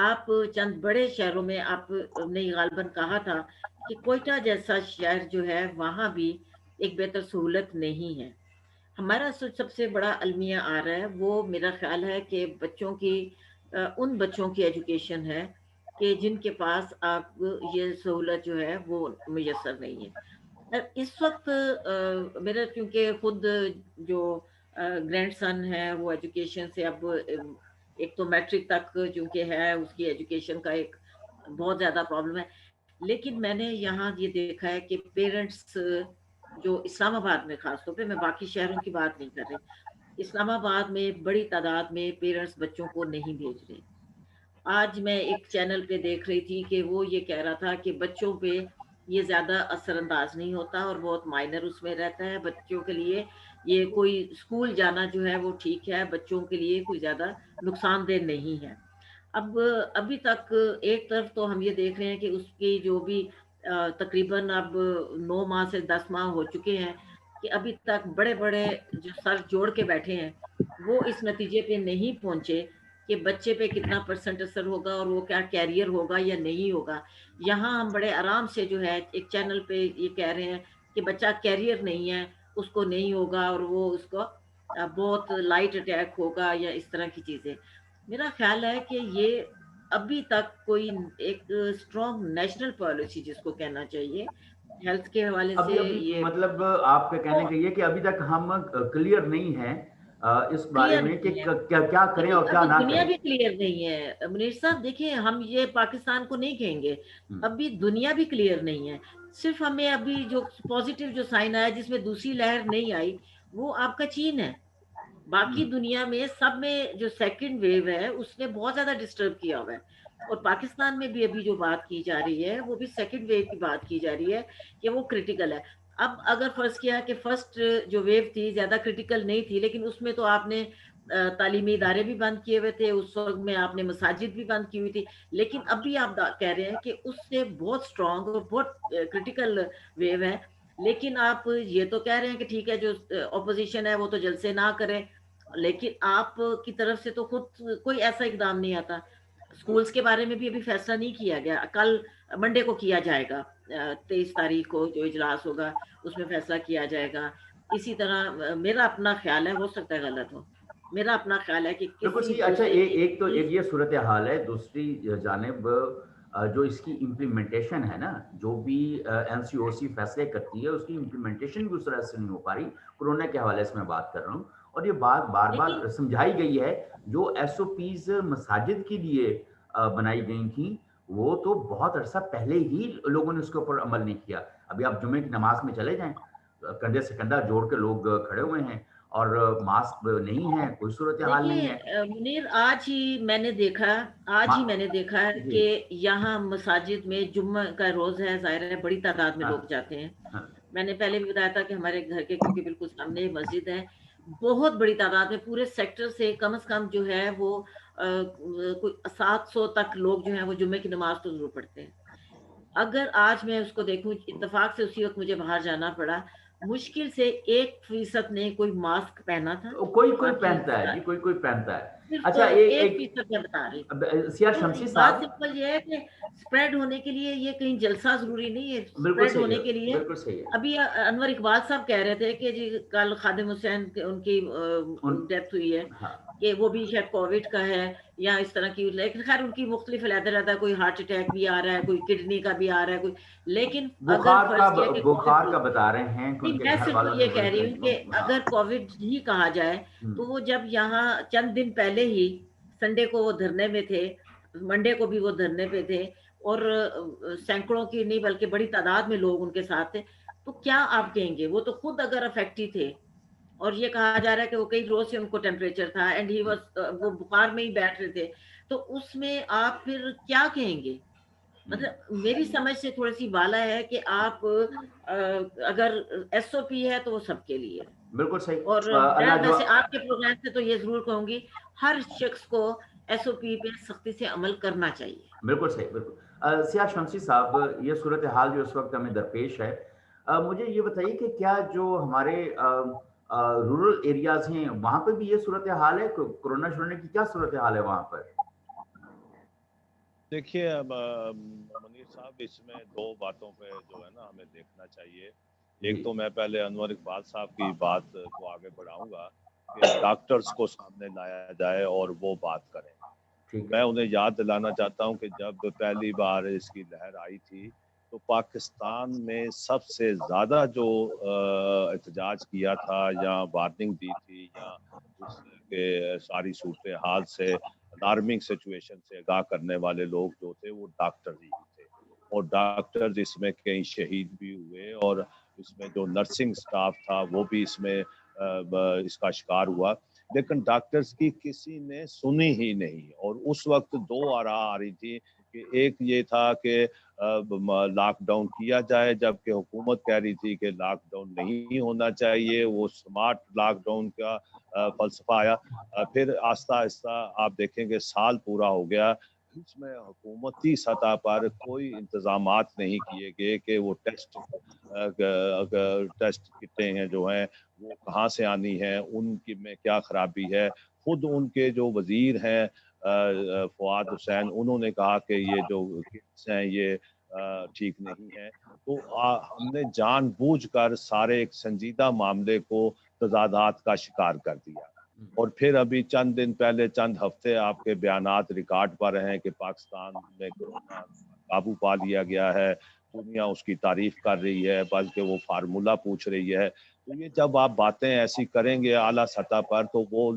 آپ چند بڑے شہروں میں، آپ نے غالباً کہا تھا کہ کوئٹہ جیسا شہر جو ہے وہاں بھی ایک بہتر سہولت نہیں ہے. ہمارا سب سے بڑا المیہ آ رہا ہے وہ میرا خیال ہے کہ بچوں کی ان بچوں کی ایجوکیشن ہے کہ جن کے پاس آپ یہ سہولت جو ہے وہ میسر نہیں ہے اس وقت. میرا کیونکہ خود جو گرینڈ سن ہے وہ ایجوکیشن سے اب ایک تو میٹرک تک چونکہ ہے اس کی ایجوکیشن کا ایک بہت زیادہ پرابلم ہے. لیکن میں نے یہاں یہ دیکھا ہے کہ پیرنٹس جو اسلام آباد میں خاص طور پہ، میں باقی شہروں کی بات نہیں کر رہی، اسلام آباد میں بڑی تعداد میں پیرنٹس بچوں کو نہیں بھیج رہے. آج میں ایک چینل پہ دیکھ رہی تھی کہ وہ یہ کہہ رہا تھا کہ بچوں پہ یہ زیادہ اثر انداز نہیں ہوتا اور بہت مائنر اس میں رہتا ہے بچوں کے لیے. یہ کوئی اسکول جانا جو ہے وہ ٹھیک ہے، بچوں کے لیے کوئی زیادہ نقصان دہ نہیں ہے. اب ابھی تک ایک طرف تو ہم یہ دیکھ رہے ہیں کہ اس کی جو بھی تقریباً اب 9 ماہ سے 10 ماہ ہو چکے ہیں کہ ابھی تک بڑے بڑے جو سر جوڑ کے بیٹھے ہیں وہ اس نتیجے پہ نہیں پہنچے کہ بچے پہ کتنا پرسنٹ اثر ہوگا اور وہ کیا کیریئر ہوگا یا نہیں ہوگا. یہاں ہم بڑے آرام سے جو ہے ایک چینل پہ یہ کہہ رہے ہیں کہ بچہ کیریئر نہیں ہے، اس کو نہیں ہوگا اور وہ اس کو بہت لائٹ اٹیک ہوگا یا اس طرح کی چیزیں. میرا خیال ہے کہ یہ ابھی تک کوئی ایک اسٹرانگ نیشنل پالیسی جس کو کہنا چاہیے ہیلتھ کے حوالے سے ابھی یہ مطلب آپ کا کہنے کا یہ کہ ابھی تک ہم کلیئر نہیں ہیں اس بارے کلیئر میں کہ نہیں ہے. کیا کریں دیکھیں اور کیا ابھی نہ دنیا کریں. بھی کلیئر نہیں ہے منیر صاحب. دیکھیں ہم یہ پاکستان کو نہیں کہیں گے، ابھی دنیا بھی کلیئر نہیں ہے. صرف ہمیں ابھی جو پازیٹیو جو سائن آیا جس میں دوسری لہر نہیں آئی وہ آپ کا چین ہے. باقی دنیا میں سب میں جو سیکنڈ ویو ہے اس نے بہت زیادہ ڈسٹرب کیا ہوا ہے. اور پاکستان میں بھی ابھی جو بات کی جا رہی ہے وہ بھی سیکنڈ ویو کی بات کی جا رہی ہے کہ وہ کریٹیکل ہے. اب اگر فرض کیا کہ فرسٹ جو ویو تھی زیادہ کریٹیکل نہیں تھی لیکن اس میں تو آپ نے تعلیمی ادارے بھی بند کیے ہوئے تھے، اس وقت میں آپ نے مساجد بھی بند کی ہوئی تھی. لیکن اب بھی آپ کہہ رہے ہیں کہ اس سے بہت اسٹرانگ اور بہت کریٹیکل ویو ہے. لیکن آپ یہ تو کہہ رہے ہیں کہ ٹھیک ہے جو اپوزیشن ہے وہ تو جلسے نہ کرے، لیکن آپ کی طرف سے تو خود کوئی ایسا اقدام نہیں آتا. اسکولز کے بارے میں بھی ابھی فیصلہ نہیں کیا گیا، کل منڈے کو کیا جائے گا، 23 تاریخ کو جو اجلاس ہوگا اس میں فیصلہ کیا جائے گا. اسی طرح میرا اپنا خیال ہے، ہو سکتا ہے غلط ہو، میرا اپنا خیال ہے کہ بالکل کسی صحیح. اچھا دوسرے ایک تو ایک یہ صورتحال ہے، دوسری جانب جو اس کی امپلیمنٹیشن ہے نا، جو بھی این سی او سی فیصلے کرتی ہے اس کی امپلیمنٹیشن بھی اس طرح سے نہیں ہو پا رہی. کورونا کے حوالے سے میں بات کر رہا ہوں اور یہ بات بار لیکن بار سمجھائی گئی ہے. جو ایس او پیز مساجد کے لیے بنائی گئی تھیں وہ تو بہت عرصہ پہلے ہی لوگوں نے اس کے اوپر عمل نہیں کیا. ابھی آپ جمعے کی نماز میں چلے جائیں، کندھے سے کندھا جوڑ کے لوگ کھڑے ہوئے ہیں اور ماسک نہیں ہے، کوئی صورتحال نہیں ہے. دیکھیے منیر، آج ہی میں نے دیکھا ہے جی. کہ یہاں مساجد میں جمعہ کا روز ہے، ظاہر ہے بڑی تعداد میں ہاں لوگ جاتے ہیں. ہاں میں نے پہلے بھی بتایا تھا کہ ہمارے گھر کے کیونکہ بالکل سامنے مسجد ہے، بہت بڑی تعداد میں پورے سیکٹر سے کم از کم جو ہے وہ کوئی 700 تک لوگ جو ہیں وہ جمعے کی نماز تو ضرور پڑھتے ہیں. اگر آج میں اس کو دیکھوں، اتفاق سے اسی وقت مجھے باہر جانا پڑا، مشکل سے 1% نے کوئی ماسک پہنا تھا. کوئی باقی پہنتا ہے جی، کوئی پہنتا ہے. صرف اچھا 1% میں بتا رہی. سیاہ تو شمسی بات صاحب. سمپل یہ ہے کہ سپریڈ ہونے کے لیے یہ کہیں جلسہ ضروری نہیں ہے. بالکل سپریڈ صحیح ہونے ہے، کے لیے بالکل صحیح ہے. ابھی انور اقبال صاحب کہہ رہے تھے کہ جی کل خادم حسین ان کی ڈیتھ ہوئی ہے ہاں کہ وہ بھی شاید کووڈ کا ہے یا اس طرح کی، لیکن خیر ان کی مختلف علیحدہ رہتا ہے، کوئی ہارٹ اٹیک بھی آ رہا ہے، کوئی کڈنی کا بھی آ رہا ہے، کوئی. لیکن اگر فرض کیا کہ بخار کا بتا رہے ہیں کہ ان نہیں، کے میں گھر صرف والوں نے یہ کہہ رہی ہوں کہ ہاں اگر کووڈ ہی کہا جائے تو وہ جب یہاں چند دن پہلے ہی سنڈے کو وہ دھرنے میں تھے، منڈے کو بھی وہ دھرنے پہ تھے اور سینکڑوں کی نہیں بلکہ بڑی تعداد میں لوگ ان کے ساتھ تھے، تو کیا آپ کہیں گے؟ وہ تو خود اگر افیکٹ ہی تھے اور یہ کہا جا رہا ہے کہ وہ کئی روز سے ان کو ٹیمپریچر تھا اینڈ ہی واز، وہ بخار میں ہی بیٹھ رہے تھے، تو اس میں آپ پھر کیا کہیں گے؟ مطلب میری سمجھ سے تھوڑی سی بالا ہے کہ آپ اگر ایس او پی ہے تو وہ سب کے لیے ہے. بالکل اور صحیح. میں اللہ جو ویسے آپ کے پروگرام سے تو یہ ضرور کہوں گی ہر شخص کو ایس او پی پہ سختی سے عمل کرنا چاہیے. بالکل صحیح، بالکل. سیاہ شمسی صاحب، یہ صورتحال جو اس وقت ہمیں درپیش ہے، مجھے یہ بتائیے کہ کیا جو ہمارے رورل ایریاز ہیں وہاں پہ بھی یہ صورتحال ہے؟ کورونا شروع کی کیا صورتحال ہے وہاں پر؟ دیکھیے منیر صاحب، اس میں دو باتوں پہ جو ہے نا ہمیں دیکھنا چاہیے. ایک تو میں پہلے انور اقبال صاحب کی بات کو آگے بڑھاؤں گا کہ ڈاکٹرز کو سامنے لایا جائے اور وہ بات کریں. میں انہیں یاد دلانا چاہتا ہوں کہ جب پہلی بار اس کی لہر آئی تھی تو پاکستان میں سب سے زیادہ جو احتجاج کیا تھا یا وارننگ دی تھی یا اس کے ساری صورتحال سے الارمنگ سچویشن سے آگاہ کرنے والے لوگ جو تھے وہ ڈاکٹر ہی تھے. اور ڈاکٹر اس میں کئی شہید بھی ہوئے اور اس میں جو نرسنگ سٹاف تھا وہ بھی اس میں اس کا شکار ہوا. لیکن ڈاکٹرز کی کسی نے سنی ہی نہیں. اور اس وقت دو آراء آ رہی تھی کہ ایک یہ تھا کہ لاک ڈاؤن کیا جائے، جبکہ حکومت کہہ رہی تھی کہ لاک ڈاؤن نہیں ہونا چاہیے. وہ سمارٹ لاک ڈاؤن کا فلسفہ آیا. پھر آہستہ آہستہ آپ دیکھیں گے سال پورا ہو گیا، اس میں حکومتی سطح پر کوئی انتظامات نہیں کیے گئے کہ وہ ٹیسٹ کٹیں ہیں جو ہیں وہ کہاں سے آنی ہے، ان کی میں کیا خرابی ہے. خود ان کے جو وزیر ہیں فواد حسین، انہوں نے کہا کہ یہ جو کٹس ہیں یہ ٹھیک نہیں ہے. تو ہم نے جان بوجھ کر سارے ایک سنجیدہ معاملے کو تضادات کا شکار کر دیا. اور پھر ابھی چند دن پہلے، چند ہفتے آپ کے بیانات ریکارڈ پر ہیں کہ پاکستان میں کورونا قابو پا لیا گیا ہے، دنیا اس کی تعریف کر رہی ہے، بلکہ وہ فارمولہ پوچھ رہی ہے. تو یہ جب آپ باتیں ایسی کریں گے اعلیٰ سطح پر تو وہ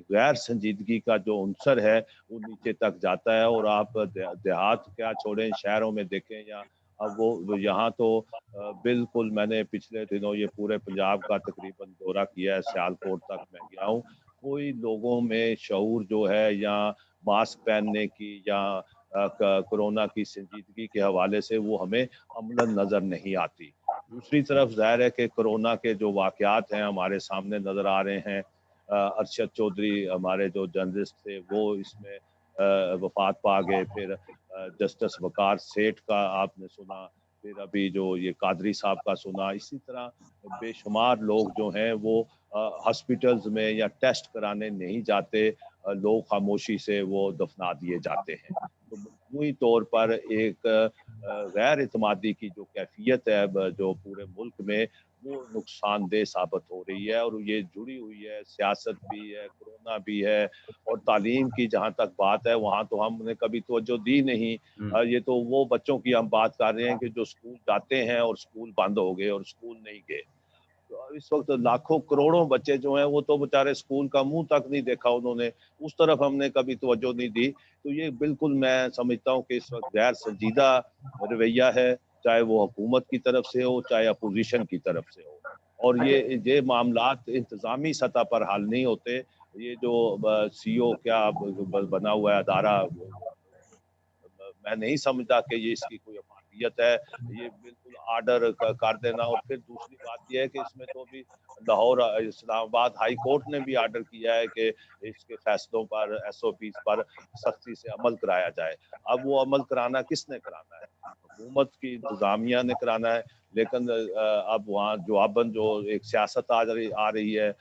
غیر سنجیدگی کا جو عنصر ہے وہ نیچے تک جاتا ہے. اور آپ دیہات کیا چھوڑیں، شہروں میں دیکھیں یا اب وہ یہاں تو بالکل، میں نے پچھلے دنوں یہ پورے پنجاب کا تقریباً دورہ کیا ہے، سیالکوٹ تک میں گیا ہوں. کوئی لوگوں میں شعور جو ہے یا ماسک پہننے کی یا کورونا کی سنجیدگی کے حوالے سے وہ ہمیں عملاً نظر نہیں آتی. دوسری طرف ظاہر ہے کہ کورونا کے جو واقعات ہیں ہمارے سامنے نظر آ رہے ہیں. ارشد چودھری ہمارے جو جرنلسٹ تھے وہ اس میں وفات پا گئے. پھر جسٹس وقار سیٹھ کا آپ نے سنا، پھر ابھی جو یہ قادری صاحب کا سنا. اسی طرح بے شمار لوگ جو ہیں وہ ہاسپٹلز میں یا ٹیسٹ کرانے نہیں جاتے، لوگ خاموشی سے وہ دفنا دیے جاتے ہیں. تو مجموعی طور پر ایک غیر اعتمادی کی جو کیفیت ہے جو پورے ملک میں، وہ نقصان دہ ثابت ہو رہی ہے. اور یہ جڑی ہوئی ہے، سیاست بھی ہے، کورونا بھی ہے، اور تعلیم کی جہاں تک بات ہے وہاں تو ہم نے کبھی توجہ دی نہیں. یہ تو وہ بچوں کی ہم بات کر رہے ہیں کہ جو اسکول جاتے ہیں اور اسکول بند ہو گئے اور اسکول نہیں گئے. اس وقت لاکھوں کروڑوں بچے جو ہیں وہ تو بیچارے اسکول کا منہ تک نہیں دیکھا انہوں نے، اس طرف ہم نے کبھی توجہ نہیں دی. تو یہ بالکل میں سمجھتا ہوں کہ اس وقت غیر سنجیدہ رویہ ہے، چاہے وہ حکومت کی طرف سے ہو چاہے اپوزیشن کی طرف سے ہو. اور یہ معاملات انتظامی سطح پر حل نہیں ہوتے. یہ جو سی او کیا بنا ہوا ہے ادارہ، میں نہیں سمجھتا کہ یہ اس کی کوئی افادیت ہے. یہ بالکل آرڈر کر دینا. اور پھر دوسری بات یہ ہے کہ اس میں تو بھی لاہور اسلام آباد ہائی کورٹ نے بھی آرڈر کیا ہے کہ اس کے فیصلوں پر، ایس او پیز پر سختی سے عمل کرایا جائے. اب وہ عمل کرانا کس نے کرانا ہے؟ حکومت کی انتظامیہ نے کرانا ہے. لیکن اب وہاں جواباً جو ایک سیاست آ رہی ہے،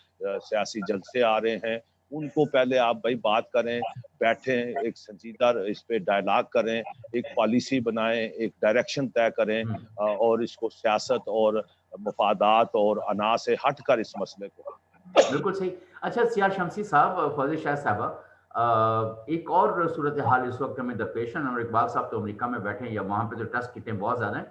سیاسی جلسے آ رہے ہیں، ان کو پہلے آپ بھائی بات کریں، بیٹھیں، ایک سنجیدہ اس پہ ڈائلاگ کریں، ایک پالیسی بنائیں، ایک ڈائریکشن طے کریں، اور اس کو سیاست اور مفادات اور انا سے ہٹ کر اس مسئلے کو. بالکل صحیح. اچھا سیاہ شمسی صاحب، فوزی شاہ صاحبہ، ایک اور صورتحال اس وقت میں درپیش ہے. اور اقبال صاحب تو امریکہ میں بیٹھے ہیں، یا وہاں پہ جو ٹیسٹ کٹیں بہت زیادہ ہیں.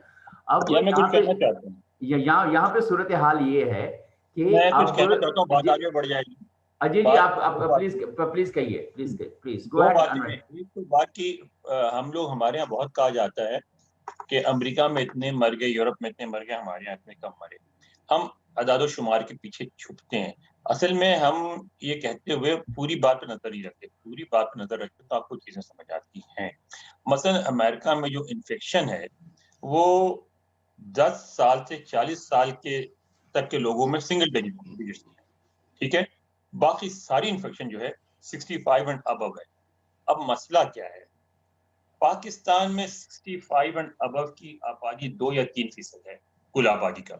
اب میں کچھ کہنا چاہتا ہوں، یہاں پہ صورتحال یہ ہے کہ میں کچھ کہنا چاہتا ہوں، بات آگے بڑھ جائے گی. جی جی، آپ پلیز کہیے، پلیز گو اہیڈ. بات کی ہم لوگ، ہمارے یہاں بہت کہا جاتا ہے کہ امریکہ میں اتنے مر گئے، یورپ میں اتنے مر گئے، ہمارے یہاں اتنے کم مرے. ہم اعداد و شمار کے پیچھے چھپتے ہیں. اصل میں ہم یہ کہتے ہوئے پوری بات پہ نظر نہیں رکھتے. پوری بات پہ نظر رکھتے تو آپ کو چیزیں سمجھ آتی ہیں. مثلا امریکہ میں جو انفیکشن ہے وہ 10 سال سے 40 سال کے تک کے لوگوں میں سنگل ڈیجٹ ہے، ٹھیک ہے. باقی ساری انفیکشن جو ہے 65 اینڈ ابو ہے. اب مسئلہ کیا ہے؟ پاکستان میں 65 اینڈ ابو کی آبادی 2 یا 3% ہے کل آبادی کا،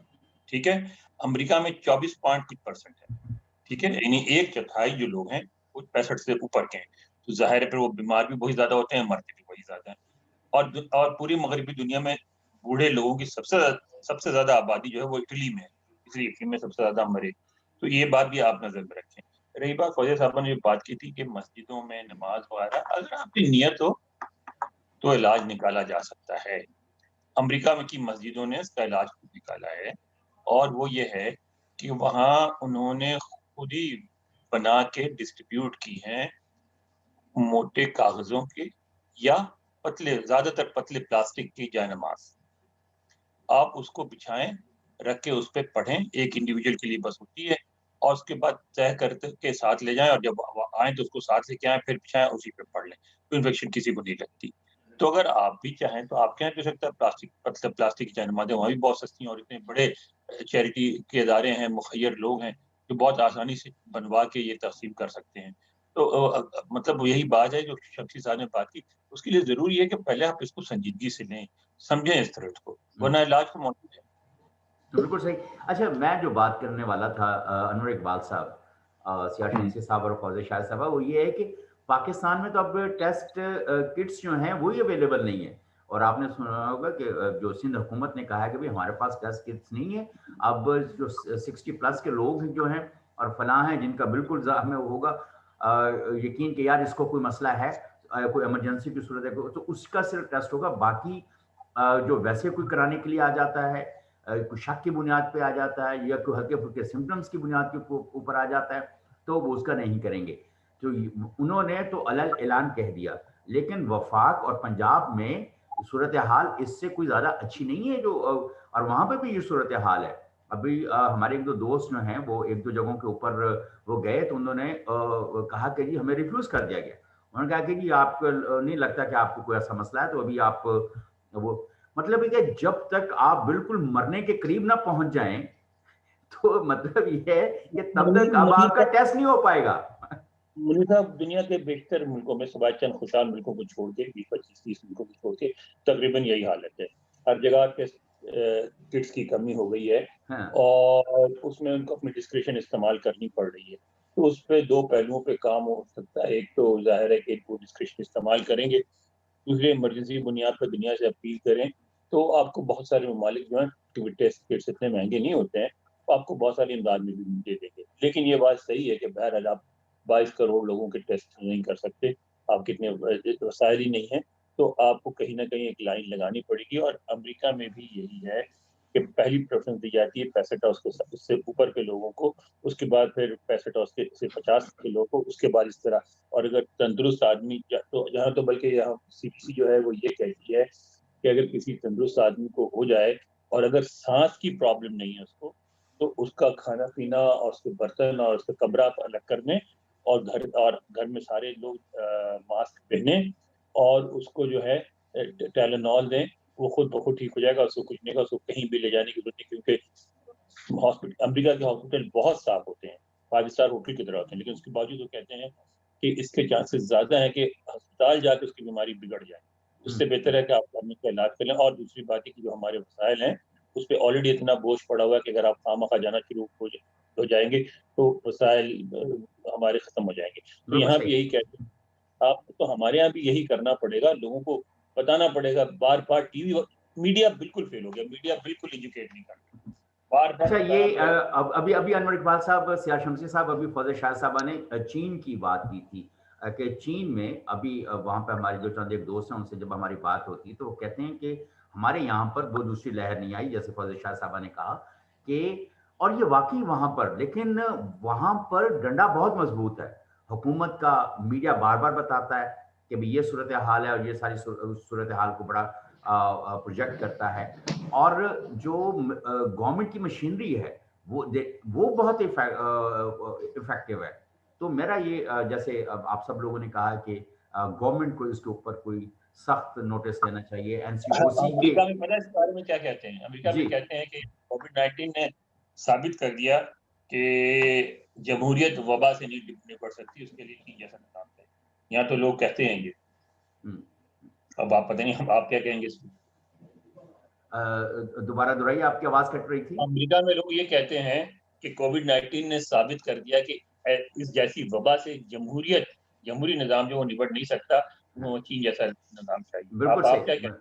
ٹھیک ہے. امریکہ میں 24.3% ہے، ٹھیک ہے. یعنی 1/4 جو لوگ ہیں وہ 65 سے اوپر کے ہیں. تو ظاہر ہے پھر وہ بیمار بھی بہت زیادہ ہوتے ہیں، مرتے بھی بہت زیادہ ہیں. اور پوری مغربی دنیا میں बूढ़े लोगों की सबसे ज्यादा आबादी जो है वो इटली में है, इसलिए इटली में सबसे ज्यादा मरे। तो ये बात भी आप नजर में रखें। रही बात फौजिया साहब ने बात की थी कि मस्जिदों में नमाज वगैरह, अगर आपकी नियत हो तो इलाज निकाला जा सकता है। अमेरिका में की मस्जिदों ने इसका इलाज खुद निकाला है, और वो ये है कि वहाँ उन्होंने खुद ही बना के डिस्ट्रीब्यूट की हैं मोटे कागजों के या ज्यादातर पतले प्लास्टिक की जायनमाज। आप उसको बिछाएं, रख के उस पर पढ़ें, एक इंडिविजुअल के लिए बस होती है, और उसके बाद तय करके के साथ ले जाएं, और जब आए तो उसको साथ लेके आए, फिर बिछाएं, उसी पे पढ़ लें, तो इन्फेक्शन किसी को नहीं लगती। तो अगर आप भी चाहें तो आपके यहाँ भी हो सकता है प्लास्टिक की जायनमाज़ें वहाँ भी बहुत सस्ती हैं, और इतने बड़े चैरिटी के इदारे हैं, मुखैर लोग हैं जो बहुत आसानी से बनवा के ये तकसीम कर सकते हैं। तो मतलब यही बात है जो शख्सी साहब ने बात की, उसके लिए जरूरी है कि पहले आप इसको संजीदगी से लें, समझें इस थ्रेट को, वरना इलाज तो मौजूद है। बिल्कुल सही। अच्छा, मैं जो बात करने वाला था अनवर इकबाल साहब, सियार शमसी साहब और फौजिया शाहिद साहब, वो ये है कि पाकिस्तान में तो अब टेस्ट किट्स जो हैं वही अवेलेबल नहीं है। और आपने सुना होगा कि जो सिंध हुकूमत ने कहा है कि भाई हमारे पास टेस्ट किट्स नहीं है। अब जो 60 प्लस के लोग जो हैं और फलां हैं जिनका बिल्कुल हमें होगा यकीन कि यार इसको कोई मसला है, कोई इमरजेंसी की सूरत है, तो उसका सिर्फ टेस्ट होगा। बाकी जो वैसे कोई कराने के लिए आ जाता है, कोई शक की बुनियाद पे आ जाता है या कोई हल्के फुल्के सिम्टम्स की बुनियाद के ऊपर आ जाता है, तो वो उसका नहीं करेंगे। तो उन्होंने तो अलग ऐलान कह दिया, लेकिन वफाक और पंजाब में सूरत हाल इससे कोई ज़्यादा अच्छी नहीं है। जो और वहाँ पे भी ये सूरत हाल है। अभी हमारे एक दो दोस्त जो हैं वो एक दो जगहों के ऊपर वो गए, तो उन्होंने कहा कि जी हमें रिफ्यूज़ कर दिया गया। उन्होंने कहा कि जी आपको नहीं लगता कि आपको कोई ऐसा मसला है, तो अभी आप वो मतलब है कि जब तक आप बिल्कुल मरने के करीब ना पहुंच जाएं, तो मतलब ये है कि तब तक अब आपका टेस्ट नहीं हो पाएगा। मुनीर साहब, दुनिया के बेशतर मुल्कों में सिवाय चंद खुशहाल मुल्कों को छोड़ के 20-25-30 मुल्कों को छोड़ के तकरीबन यही हालत है। हर जगह टेस्ट किट्स की कमी हो गई है, हाँ। और उसमें उनको अपनी डिस्क्रिप्शन इस्तेमाल करनी पड़ रही है। तो उस पर दो पहलुओं पे काम हो सकता है। एक तो जाहिर है कि वो डिस्क्रिप्शन इस्तेमाल करेंगे, दूसरे इमरजेंसी बुनियाद पर दुनिया से अपील करें। तो आपको बहुत सारे ममालिक जो हैं टेस्ट किट्स इतने महंगे नहीं होते हैं, तो आपको बहुत सारी इमदाद में भी दे देंगे। लेकिन ये बात सही है कि बहरहाल आप 22 करोड़ लोगों के टेस्ट नहीं कर सकते, आप कितने वसाइल ही नहीं है, तो आपको कहीं ना कहीं एक लाइन लगानी पड़ेगी। और अमेरिका में भी यही है कि पहली प्रेफरेंस दी जाती है 65 उससे ऊपर के लोगों को, उसके बाद फिर 65 से 50 के लोगों को, उसके बाद इस तरह। और अगर तंदुरुस्त आदमी तो यहाँ तो बल्कि यहाँ CDC जो है वो ये कहती है कि अगर किसी तंदुरुस्त आदमी को हो जाए और अगर सांस की प्रॉब्लम नहीं है उसको, तो उसका खाना पीना और उसके बर्तन और उसका कमरा अलग करने, और घर में सारे लोग मास्क पहने, और उसको जो है टाइलेनॉल दें, वो खुद ब खुद ठीक हो जाएगा। उसको कुछ नहीं होगा, उसको कहीं भी ले जाने की जरूरत नहीं, क्योंकि हॉस्पिटल, अमेरिका के हॉस्पिटल बहुत साफ होते हैं, 5 स्टार होटल की तरह होते हैं, लेकिन उसके बावजूद वो कहते हैं कि इसके चांसेस ज्यादा है कि अस्पताल जाकर उसकी बीमारी बिगड़ जाए। उससे बेहतर है कि आप घर में का इलाज कर लें। और दूसरी बात है कि जो हमारे वसाइल हैं उस पर ऑलरेडी इतना बोझ पड़ा हुआ है कि अगर आप खामखा जाना शुरू हो जाएंगे तो वसाइल हमारे खत्म हो जाएंगे। तो यहाँ भी यही कहते हैं, आप तो हमारे यहाँ भी यही करना पड़ेगा, लोगों को बताना पड़ेगा। बार बार टीवी मीडिया बिल्कुल फेल हो गया, मीडिया बिल्कुल एजुकेट नहीं करता। बार बार अच्छा, ये अभी अभी अनवर इकबाल साहब, सियार शमसी साहब, अभी फौजिया शाहिद साहबा ने चीन की बात की थी कि चीन में अभी वहाँ पे हमारे जो चंद एक दोस्त हैं उनसे जब हमारी बात होती तो वो कहते हैं कि हमारे यहाँ पर वो दूसरी लहर नहीं आई, जैसे फौजिया शाहिद साहबा ने कहा कि, और ये वाकई वहाँ पर, लेकिन वहाँ पर डंडा बहुत मजबूत है हुकूमत का। मीडिया बार बार बताता है कि भाई ये सूरत हाल है और ये सारी सूरत हाल को बड़ा प्रोजेक्ट करता है। और जो गवर्नमेंट की मशीनरी है वो बहुत इफेक्टिव है। तो मेरा ये जैसे आप सब लोगों ने कहा कि गवर्नमेंट को इसके ऊपर कोई सख्त नोटिस देना चाहिए। एनसीओसी के अमेरिका में पता है इस बारे में क्या कहते हैं? अमेरिका में कहते हैं कि कोविड-19 ने साबित कर दिया कि जमहूरियत वबा से नहीं निपट सकती, उसके लिए की जैसा काम है। यहाँ तो लोग कहते हैं ये। अब आप पता नहीं आप क्या कहेंगे इसमें? दोबारा दोहराइए, आपकी आवाज कट रही थी। अमेरिका में लोग ये कहते हैं कि कोविड-19 ने साबित कर दिया कि इस जैसी वबा से जमहूरी निजाम जो वो निपट नहीं सकता, वो चीन जैसा निजाम चाहिए। बिल्कुल आप क्या सही। कहते हैं?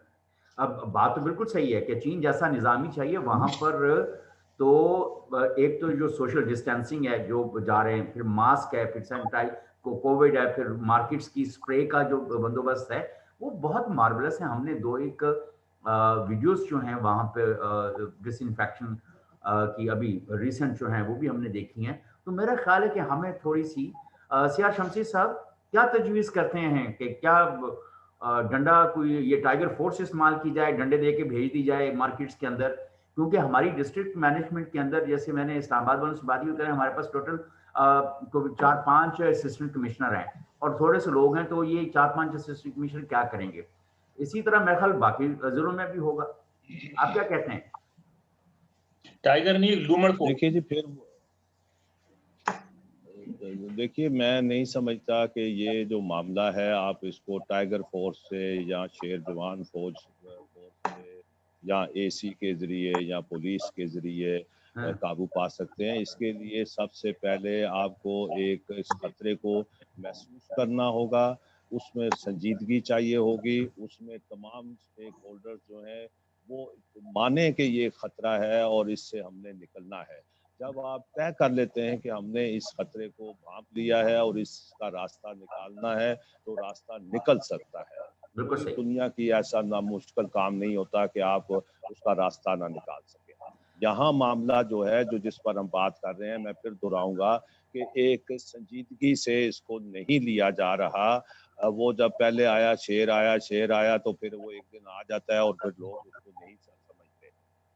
اب بات تو بالکل صحیح ہے کہ چین جیسا نظامی چاہیے وہاں پر، تو ایک تو جو سوشل ڈسٹینسنگ ہے جو جا رہے ہیں، پھر ماسک ہے، پھر سینیٹائز کووڈ ہے، پھر مارکیٹس کی اسپرے کا جو بندوبست ہے وہ بہت مارولس ہے. ہم نے دو ایک ویڈیوز جو ہیں وہاں پہ ڈس انفیکشن کی ابھی ریسنٹ جو ہیں وہ بھی ہم نے دیکھی ہیں. تو میرا خیال ہے کہ ہمیں تھوڑی سی سیاہ شمسی صاحب کیا تجویز کرتے ہیں کہ کیا ڈنڈا کوئی یہ ٹائیگر فورس استعمال کی جائے، ڈنڈے دے کے بھیج دی جائے مارکیٹس کے اندر؟ کیونکہ ہماری ڈسٹرکٹ مینجمنٹ کے اندر جیسے میں نے اسلام آباد والوں سے بات کی کریں، ہمارے پاس ٹوٹل 4-5 اسسٹنٹ کمشنر ہیں اور تھوڑے سے لوگ ہیں، تو یہ 4-5 اسسٹنٹ کمشنر کیا کریں گے؟ اسی طرح میرے خیال باقی ضلعوں میں بھی ہوگا. آپ کیا کہتے ہیں؟ ٹائیگر نہیں لومڑ کو دیکھیے جی، پھر دیکھیے میں نہیں سمجھتا کہ یہ جو معاملہ ہے آپ اس کو ٹائیگر فورس سے یا شیر جوان فوج سے یا اے سی کے ذریعے یا پولیس کے ذریعے قابو پا سکتے ہیں. اس کے لیے سب سے پہلے آپ کو ایک اس خطرے کو محسوس کرنا ہوگا، اس میں سنجیدگی چاہیے ہوگی، اس میں تمام اسٹیک ہولڈر جو ہیں وہ مانے کہ یہ خطرہ ہے اور اس سے ہم نے نکلنا ہے. جب آپ طے کر لیتے ہیں کہ ہم نے اس خطرے کو بھانپ لیا ہے اور اس کا راستہ نکالنا ہے تو راستہ نکل سکتا ہے. کوئی دنیا کی ایسا نامشکل کام نہیں ہوتا کہ آپ اس کا راستہ نہ نکال سکیں. یہاں معاملہ جو ہے جس پر ہم بات کر رہے ہیں، میں پھر دہراؤں گا کہ ایک سنجیدگی سے اس کو نہیں لیا جا رہا. وہ جب پہلے شیر آیا تو پھر وہ ایک دن آ جاتا ہے اور پھر لوگ اس کو نہیں سمجھتے.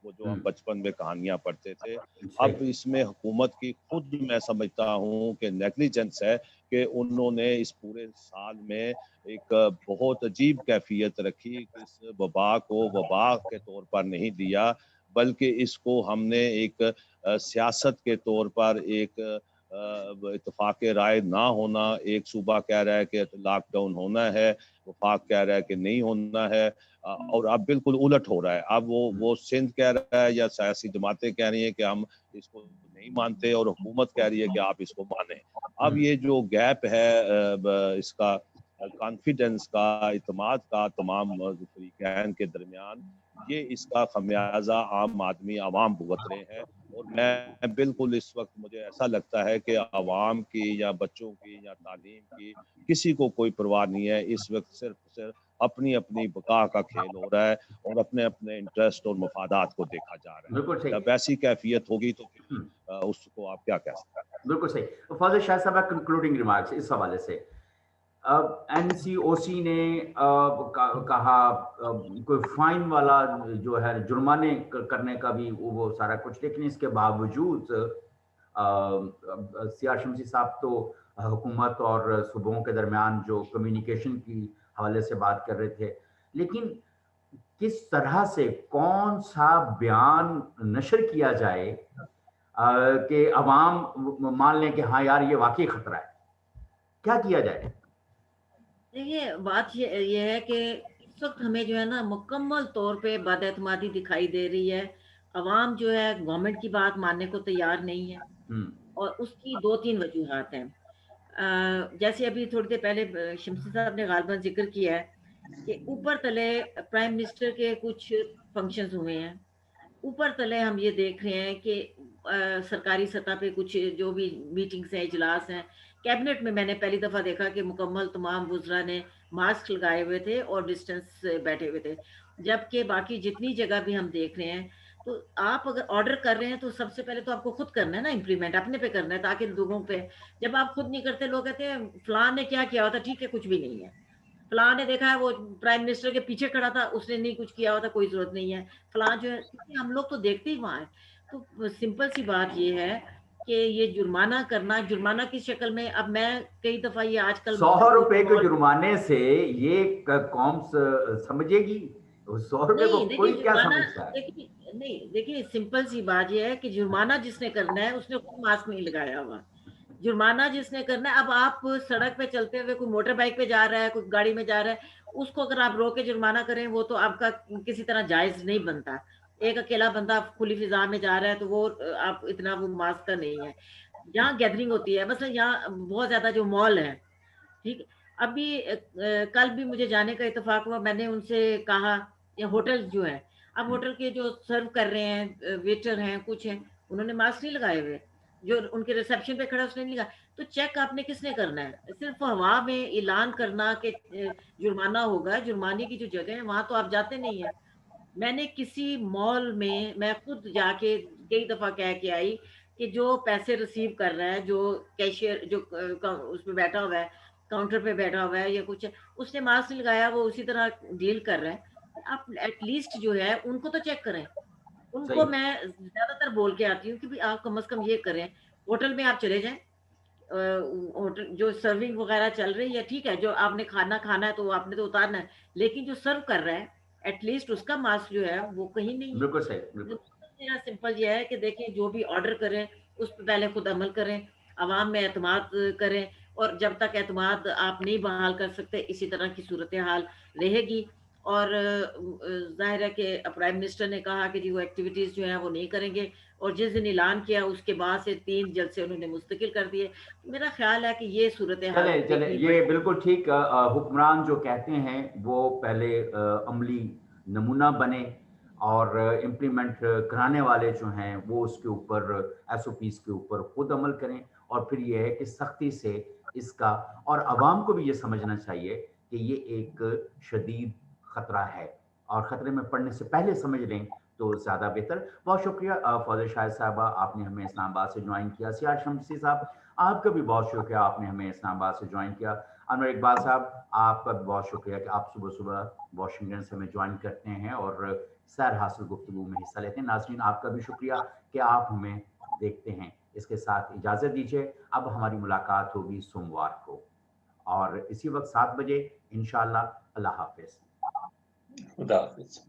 وہ جو ہم بچپن میں کہانیاں پڑھتے تھے. اب اس میں حکومت کی خود میں سمجھتا ہوں کہ نیگلیجنس ہے کہ انہوں نے اس پورے سال میں ایک بہت عجیب کیفیت رکھی کہ اس وبا کو وبا کے طور پر نہیں دیا، بلکہ اس کو ہم نے ایک سیاست کے طور پر ایک اتفاق رائے نہ ہونا. ایک صوبہ کہہ رہا ہے کہ لاک ڈاؤن ہونا ہے، وفاق کہہ رہا ہے کہ نہیں ہونا ہے، اور اب بالکل الٹ ہو رہا ہے. اب وہ سندھ کہہ رہا ہے یا سیاسی جماعتیں کہہ رہی ہیں کہ ہم اس کو نہیں مانتے اور حکومت کہہ رہی ہے کہ آپ اس کو مانیں. اب یہ جو گیپ ہے اس کا کانفیڈنس کا، اعتماد کا تمام فریقین کے درمیان، یہ اس کا خمیازہ عام آدمی عوام بھگت رہے ہیں. اور میں بالکل اس وقت مجھے ایسا لگتا ہے کہ عوام کی یا بچوں کی یا تعلیم کی کسی کو کوئی پرواہ نہیں ہے. اس وقت صرف اپنی اپنی بقا کا کھیل ہو رہا ہے اور اپنے اپنے انٹرسٹ اور مفادات کو دیکھا جا رہا ہے. جب ایسی کیفیت ہوگی تو اس کو آپ کیا کہہ سکتے ہیں؟ بالکل صحیح. فاضل شاہ صاحب کنکلوڈنگ ریمارکس اس حوالے سے. این سی او سی نے کہا کوئی فائن والا جو ہے جرمانے کرنے کا بھی وہ سارا کچھ، لیکن اس کے باوجود سیاہ شمسی صاحب تو حکومت اور صوبوں کے درمیان جو کمیونیکیشن کی حوالے سے بات کر رہے تھے، لیکن کس طرح سے کون سا بیان نشر کیا جائے کہ عوام مان لیں کہ ہاں یار یہ واقعی خطرہ ہے؟ کیا کیا جائے؟ دیکھیے بات یہ ہے کہ اس وقت ہمیں جو ہے نا مکمل طور پہ بد اعتمادی دکھائی دے رہی ہے. عوام جو ہے گورنمنٹ کی بات ماننے کو تیار نہیں ہے، اور اس کی 2-3 وجوہات ہیں. جیسے ابھی تھوڑی دیر پہلے شمسی صاحب نے غالباً ذکر کیا ہے کہ اوپر تلے پرائم منسٹر کے کچھ فنکشنز ہوئے ہیں. اوپر تلے ہم یہ دیکھ رہے ہیں کہ سرکاری سطح پہ کچھ جو بھی میٹنگز ہیں، اجلاس ہیں، کیبنٹ میں میں نے پہلی دفعہ دیکھا کہ مکمل تمام وزراء نے ماسک لگائے ہوئے تھے اور ڈسٹنس سے بیٹھے ہوئے تھے. جبکہ باقی جتنی جگہ بھی ہم دیکھ رہے ہیں تو آپ اگر آرڈر کر رہے ہیں تو سب سے پہلے تو آپ کو خود کرنا ہے نا، امپلیمنٹ اپنے پہ کرنا ہے، تاکہ لوگوں پہ. جب آپ خود نہیں کرتے، لوگ کہتے ہیں فلاں نے کیا کیا ہوتا، ٹھیک ہے کچھ بھی نہیں ہے. فلاں نے دیکھا ہے وہ پرائم منسٹر کے پیچھے کھڑا تھا، اس نے نہیں کچھ کیا ہوتا، کوئی ضرورت نہیں ہے. فلاں جو ہے، ہم لوگ تو دیکھتے ہی وہاں ہیں. تو سمپل سی بات یہ ہے کہ یہ جرمانہ کرنا، جرمانہ کی شکل میں، اب میں کئی دفعہ یہ آج کل 100 روپے کے جرمانے سے یہ قوم سمجھے گی؟ 100 روپے کو نہیں، کوئی دیکھیے کیا جرمانہ، سمجھتا ہے؟ نہیں دیکھیے سمپل سی بات یہ ہے کہ جرمانہ جس نے کرنا ہے اس نے خود ماسک نہیں لگایا ہوا. جرمانہ جس نے کرنا ہے، اب آپ سڑک پہ چلتے ہوئے کوئی موٹر بائک پہ جا رہا ہے، کوئی گاڑی میں جا رہا ہے، اس کو اگر آپ روک کے جرمانہ کریں وہ تو آپ کا کسی طرح جائز نہیں بنتا. ایک اکیلا بندہ کھلی فضا میں جا رہا ہے تو وہ آپ اتنا وہ ماسک کا نہیں ہے. جہاں گیدرنگ ہوتی ہے، مثلا یہاں بہت زیادہ جو مال ہے، ٹھیک ہے، ابھی کل بھی مجھے جانے کا اتفاق ہوا. میں نے ان سے کہا या होटल जो है, अब होटल के जो सर्व कर रहे हैं वेटर हैं, कुछ हैं, उन्होंने मास्क नहीं लगाए हुए, जो उनके रिसेप्शन पे खड़ा है उसने नहीं लगाया। तो चेक आपने किसने करना है? सिर्फ हवा में ऐलान करना कि जुर्माना होगा, जुर्माने की जो जगह है वहां तो आप जाते नहीं है। मैंने किसी मॉल में मैं खुद जाके कई दफा कह के आई कि जो पैसे रिसीव कर रहा है, जो कैशियर जो उस पे बैठा हुआ है, काउंटर पे बैठा हुआ है या कुछ है, उसने मास्क नहीं लगाया, वो उसी तरह डील कर रहा है। आप एटलीस्ट जो है उनको तो चेक करें। उनको सही। मैं ज्यादातर बोल के आती हूँ कि भाई आप कम से कम ये करें, होटल में आप चले जाएं, होटल जो सर्विंग वगैरह चल रही है ठीक है, जो आपने खाना खाना है तो आपने तो उतारना है, लेकिन जो सर्व कर रहा है एटलीस्ट उसका मास्क जो है वो कहीं नहीं है। बिल्कुल सही, बिल्कुल। मेरा सिंपल ये है कि देखिए जो भी ऑर्डर करें उस पर पहले खुद अमल करें, आवाम में एतमाद करें, और जब तक एतमाद आप नहीं बहाल कर सकते इसी तरह की सूरत हाल रहेगी। और जाहिर है कि प्राइम मिनिस्टर ने कहा कि जी वो एक्टिविटीज़ जो हैं वो नहीं करेंगे, और जिस दिन ऐलान किया उसके बाद से 3 जलसे उन्होंने मुस्तकिल कर दिए। मेरा ख्याल है कि ये सूरत हाल चले चले, देखनी ये पड़ेगी। बिल्कुल ठीक। हुक्मरान जो कहते हैं वो पहले अमली नमूना बने, और इम्प्लीमेंट कराने वाले जो हैं वो उसके ऊपर एसओपीज के ऊपर खुद अमल करें। और फिर ये है कि सख्ती से इसका, और अवाम को भी ये समझना चाहिए कि ये एक शदीद खतरा है, और खतरे में पड़ने से पहले समझ लें तो ज़्यादा बेहतर। बहुत शुक्रिया फौज़ शाहिद साहबा, आपने हमें इस्लामाबाद से ज्वाइन किया। सियाज शमसी साहब, आपका भी बहुत शुक्रिया, आपने हमें इस्लामाबाद से ज्वाइन किया। अनवर इकबाल साहब, आपका भी बहुत शुक्रिया कि आप सुबह सुबह वाशिंगटन से हमें ज्वाइन करते हैं और सैर हासिल गुफ्तगू में हिस्सा लेते हैं। नाज़रीन, आपका भी शुक्रिया कि आप हमें देखते हैं। इसके साथ इजाज़त दीजिए, अब हमारी मुलाकात होगी सोमवार को और इसी वक्त 7 बजे इंशाअल्लाह। अल्लाह हाफिज़। खुदा हाफिज।